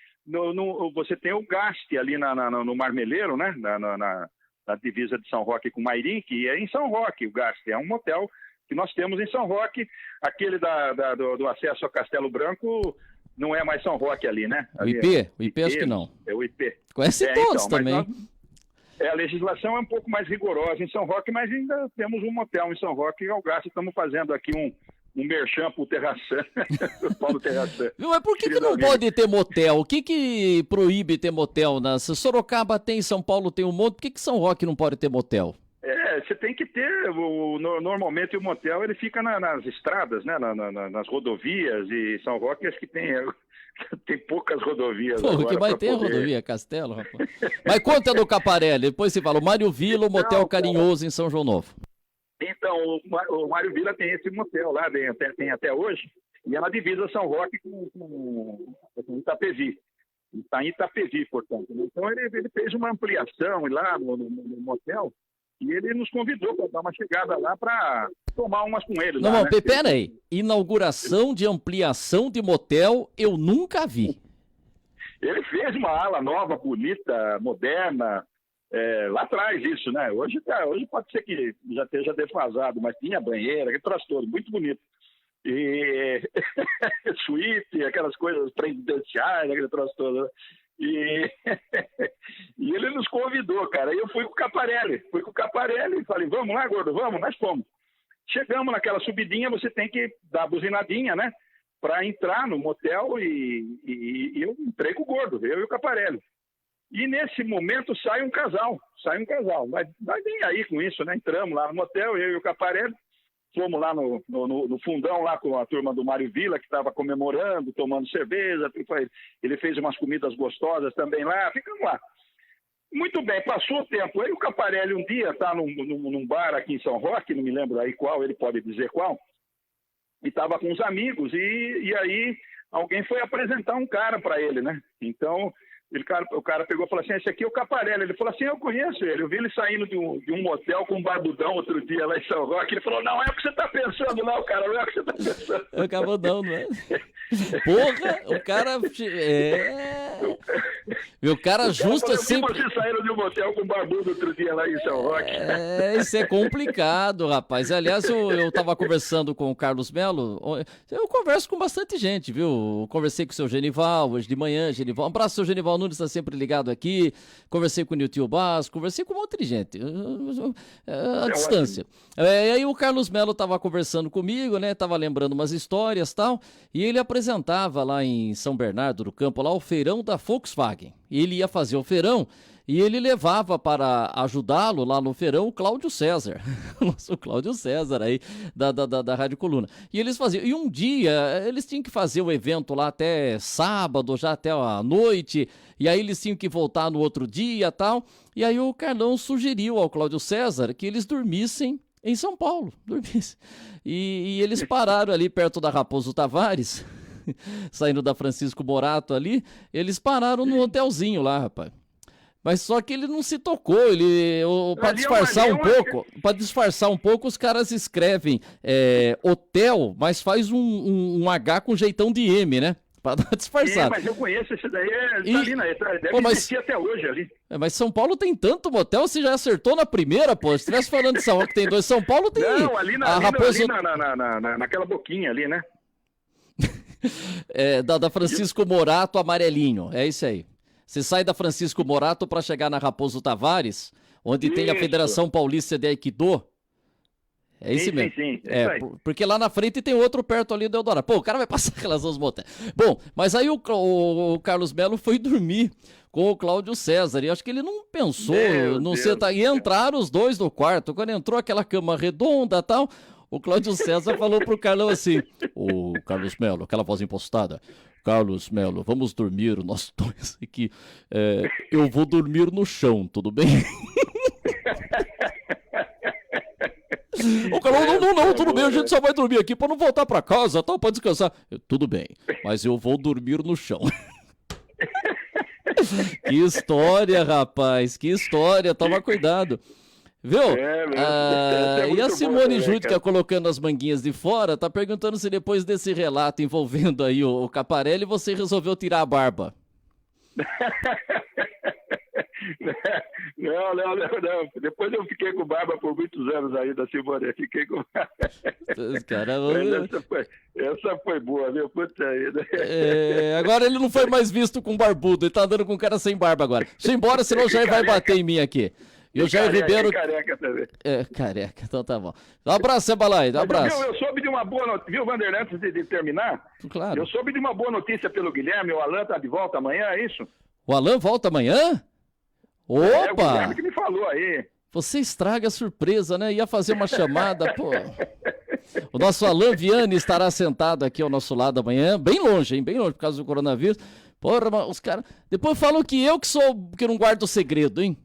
você tem o gaste ali no Marmeleiro, né? Na divisa de São Roque com Mairim, que é em São Roque o gaste, é um motel que nós temos em São Roque, aquele do acesso a Castelo Branco não é mais São Roque ali, né? Ali o IP acho que não. É o IP. Conhece todos também. A legislação é um pouco mais rigorosa em São Roque, mas ainda temos um motel em São Roque e Algaço. Estamos fazendo aqui um merchan pro Terraçã, Paulo Terraçã. Mas por que não pode ter motel? O que proíbe ter motel? Sorocaba tem, São Paulo tem um monte, por que São Roque não pode ter motel? Você tem que ter, normalmente o motel ele fica nas estradas, né? Nas rodovias, e São Roque acho que tem poucas rodovias. Pô, que vai ter rodovia, Castelo, rapaz. Mas conta do Caparelli, depois você fala, o Mário Villa, o motel Carinhoso em São João Novo. Então, o Mário Villa tem esse motel lá, tem até hoje, e ela divisa São Roque com Itapevi. Está em Itapevi, portanto. Então, ele fez uma ampliação lá no motel, e ele nos convidou para dar uma chegada lá para tomar umas com ele. Não, né? Pera aí. Inauguração de ampliação de motel eu nunca vi. Ele fez uma ala nova, bonita, moderna, lá atrás isso, né? Hoje pode ser que já esteja defasado, mas tinha banheira, aquele troço todo, muito bonito. E suíte, aquelas coisas presidenciais, aquele troço todo. E ele nos convidou, cara. E eu fui com o Caparelli e falei, vamos lá, gordo, vamos, nós fomos. Chegamos naquela subidinha, você tem que dar a buzinadinha, né? Para entrar no motel e eu entrei com o gordo, eu e o Caparelli. E nesse momento sai um casal. Mas nem aí com isso, né? Entramos lá no motel, eu e o Caparelli. Fomos lá no fundão, lá com a turma do Mário Villa, que estava comemorando, tomando cerveja. Ele fez umas comidas gostosas também lá, ficamos lá. Muito bem, passou o tempo. Aí o Caparelli um dia está num bar aqui em São Roque, não me lembro aí qual, ele pode dizer qual, e estava com uns amigos, e aí alguém foi apresentar um cara para ele, né? Então, O cara pegou e falou assim, esse aqui é o Caparelli. Ele falou assim, eu conheço ele. Eu vi ele saindo de um motel com um barbudão outro dia lá em São Roque. Ele falou, não é o que você está pensando não, cara, não é o que você está pensando. É o Cabudão, não é? Porra, o cara... O cara justo assim... Vocês saíram de um motel com um barbudo outro dia lá em São Roque. Isso é complicado, rapaz. Aliás, eu tava conversando com o Carlos Melo. Eu converso com bastante gente, viu? Eu conversei com o seu Genival hoje de manhã. Genival, um abraço, seu Genival Nunes, está sempre ligado aqui. Conversei com o Nilton Basso, conversei com um monte de gente. À distância. E aí o Carlos Melo tava conversando comigo, né? Tava lembrando umas histórias e tal. E ele apresentava lá em São Bernardo do Campo, lá o feirão da Volkswagen. Ele ia fazer o feirão e ele levava para ajudá-lo lá no feirão o Cláudio César, o nosso Cláudio César aí da Rádio Coluna. E eles faziam, e um dia eles tinham que fazer o evento lá até sábado, já até a noite, e aí eles tinham que voltar no outro dia e tal. E aí o Carlão sugeriu ao Cláudio César que eles dormissem em São Paulo, e eles pararam ali perto da Raposo Tavares, saindo da Francisco Morato ali, eles pararam no hotelzinho lá, rapaz. Mas só que ele não se tocou, para disfarçar um pouco, os caras escrevem hotel, mas faz um H com jeitão de M, né? Pra dar disfarçado. Mas eu conheço esse daí, deve existir até hoje ali. Mas São Paulo tem tanto motel, você já acertou na primeira, pô. Se estivesse falando de São Paulo que tem 2, São Paulo tem... Não, ali naquela boquinha ali, né? Da Francisco Morato Amarelinho, é isso aí. Você sai da Francisco Morato para chegar na Raposo Tavares, onde tem a Federação Paulista de Aikido. É esse mesmo. Sim, porque lá na frente tem outro perto ali do Eldorado. Pô, o cara vai passar aquelas duas motéis. Bom, mas aí o Carlos Melo foi dormir com o Cláudio César. E acho que ele não pensou, e entraram os dois no quarto. Quando entrou aquela cama redonda e tal, o Cláudio César falou pro Carlão assim: ô Carlos Melo, aquela voz impostada. Carlos Melo, vamos dormir nós dois aqui. Eu vou dormir no chão, tudo bem? O Carlão, não, tudo bem, a gente só vai dormir aqui pra não voltar pra casa, tal, pra descansar. Tudo bem, mas eu vou dormir no chão. Que história, rapaz, que história, toma cuidado. Viu? E a Simone Júdica colocando as manguinhas de fora, tá perguntando se depois desse relato envolvendo aí o Caparelli, você resolveu tirar a barba. Não. Depois eu fiquei com barba por muitos anos aí da Simone. Fiquei com Caramba. Essa foi boa, viu? Puta vida. Agora ele não foi mais visto com barbudo, ele tá andando com um cara sem barba agora. Deixa eu ir embora, senão o Jair vai bater em mim aqui. E o Jair Ribeiro... careca também. Careca, então tá bom. Um abraço, Zé Balaide, um abraço. Eu soube de uma boa notícia, viu, Vanderlei, antes de terminar? Claro. Eu soube de uma boa notícia pelo Guilherme, o Alan tá de volta amanhã, é isso? O Alan volta amanhã? Opa! O Guilherme que me falou aí. Você estraga a surpresa, né? Ia fazer uma chamada, pô. O nosso Alan Viane estará sentado aqui ao nosso lado amanhã, bem longe, hein? Bem longe por causa do coronavírus. Porra, os caras... Depois falam que que não guardo o segredo, hein?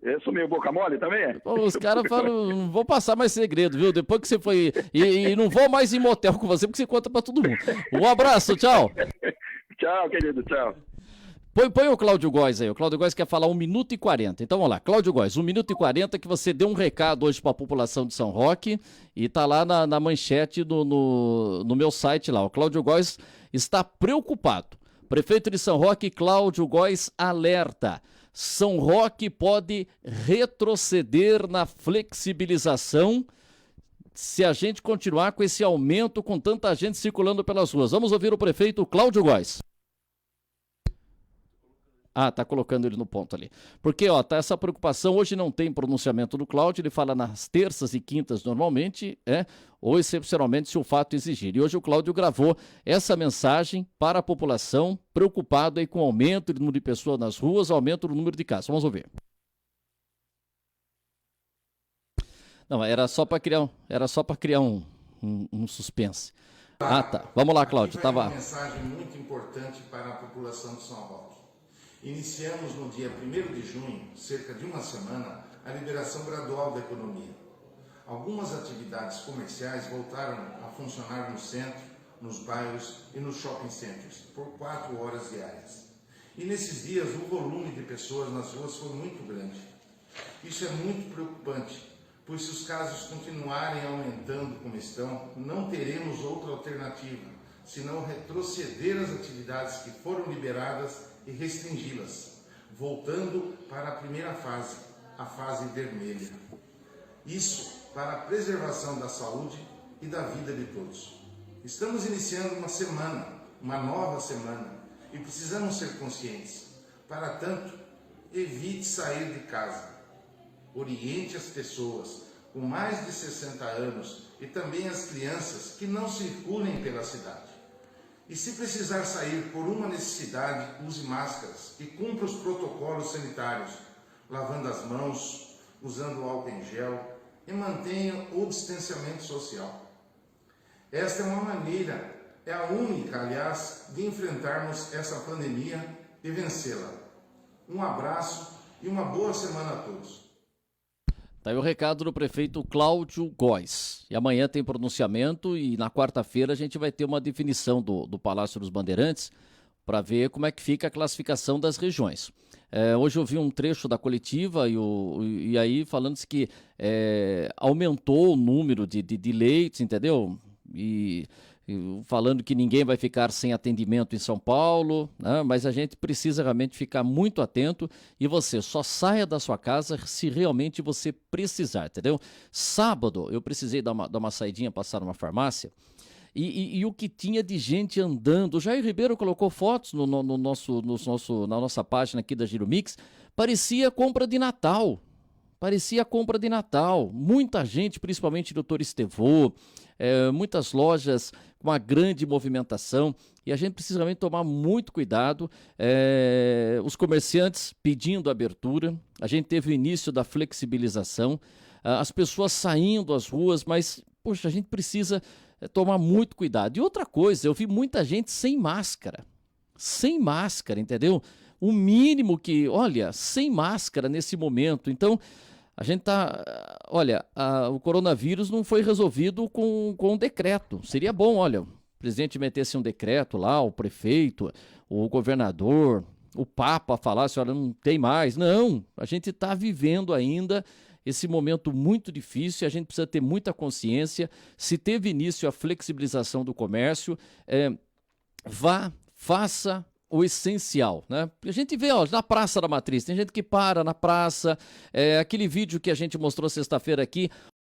Eu sou meio boca mole também? Os caras falam, não vou passar mais segredo, viu? Depois que você foi... E não vou mais em motel com você, porque você conta pra todo mundo. Um abraço, tchau. Tchau, querido, tchau. Põe o Cláudio Góes aí. O Cláudio Góes quer falar 1 minuto e 40. Então vamos lá, Cláudio Góes, 1 minuto e 40, que você deu um recado hoje para a população de São Roque e tá lá na manchete no meu site lá. O Cláudio Góes está preocupado. Prefeito de São Roque, Cláudio Góes, alerta. São Roque pode retroceder na flexibilização se a gente continuar com esse aumento, com tanta gente circulando pelas ruas. Vamos ouvir o prefeito Cláudio Góes. Tá colocando ele no ponto ali. Porque, tá essa preocupação. Hoje não tem pronunciamento do Cláudio, ele fala nas terças e quintas normalmente, ou excepcionalmente se o fato exigir. E hoje o Cláudio gravou essa mensagem para a população, preocupado aí com o aumento do número de pessoas nas ruas, aumento do número de casos. Vamos ouvir. Não, era só para criar um suspense. Tá. Vamos lá, Cláudio. Uma mensagem muito importante para a população de São Roque. Iniciamos no dia 1º de junho, cerca de uma semana, a liberação gradual da economia. Algumas atividades comerciais voltaram a funcionar no centro, nos bairros e nos shopping centers, por 4 horas diárias. E nesses dias o volume de pessoas nas ruas foi muito grande. Isso é muito preocupante, pois se os casos continuarem aumentando como estão, não teremos outra alternativa, senão retroceder as atividades que foram liberadas e restringi-las, voltando para a primeira fase, a fase vermelha. Isso para a preservação da saúde e da vida de todos. Estamos iniciando uma semana, uma nova semana, e precisamos ser conscientes. Para tanto, evite sair de casa. Oriente as pessoas com mais de 60 anos e também as crianças que não circulem pela cidade. E se precisar sair por uma necessidade, use máscaras e cumpra os protocolos sanitários, lavando as mãos, usando álcool em gel e mantenha o distanciamento social. Esta é uma maneira, é a única, aliás, de enfrentarmos essa pandemia e vencê-la. Um abraço e uma boa semana a todos. Tá aí o recado do prefeito Cláudio Góes. E amanhã tem pronunciamento e na quarta-feira a gente vai ter uma definição do Palácio dos Bandeirantes para ver como é que fica a classificação das regiões. Hoje eu vi um trecho da coletiva e aí falando-se que aumentou o número de leitos, entendeu? E falando que ninguém vai ficar sem atendimento em São Paulo, né? Mas a gente precisa realmente ficar muito atento e você só saia da sua casa se realmente você precisar, entendeu? Sábado eu precisei dar uma saidinha, passar numa farmácia e o que tinha de gente andando, o Jair Ribeiro colocou fotos na nossa página aqui da Giro Mix, parecia compra de Natal. Muita gente, principalmente Doutor Estevô, muitas lojas com uma grande movimentação e a gente precisa realmente tomar muito cuidado. Os comerciantes pedindo abertura, a gente teve o início da flexibilização, as pessoas saindo às ruas, mas, poxa, a gente precisa tomar muito cuidado. E outra coisa, eu vi muita gente sem máscara, entendeu? O mínimo que, olha, sem máscara nesse momento. Então, a gente o coronavírus não foi resolvido com um decreto. Seria bom, olha, o presidente metesse um decreto lá, o prefeito, o governador, o Papa falasse, olha, não tem mais. Não, a gente está vivendo ainda esse momento muito difícil, a gente precisa ter muita consciência. Se teve início a flexibilização do comércio, faça o essencial, né? A gente vê, na Praça da Matriz, tem gente que para na praça, aquele vídeo que a gente mostrou sexta-feira aqui,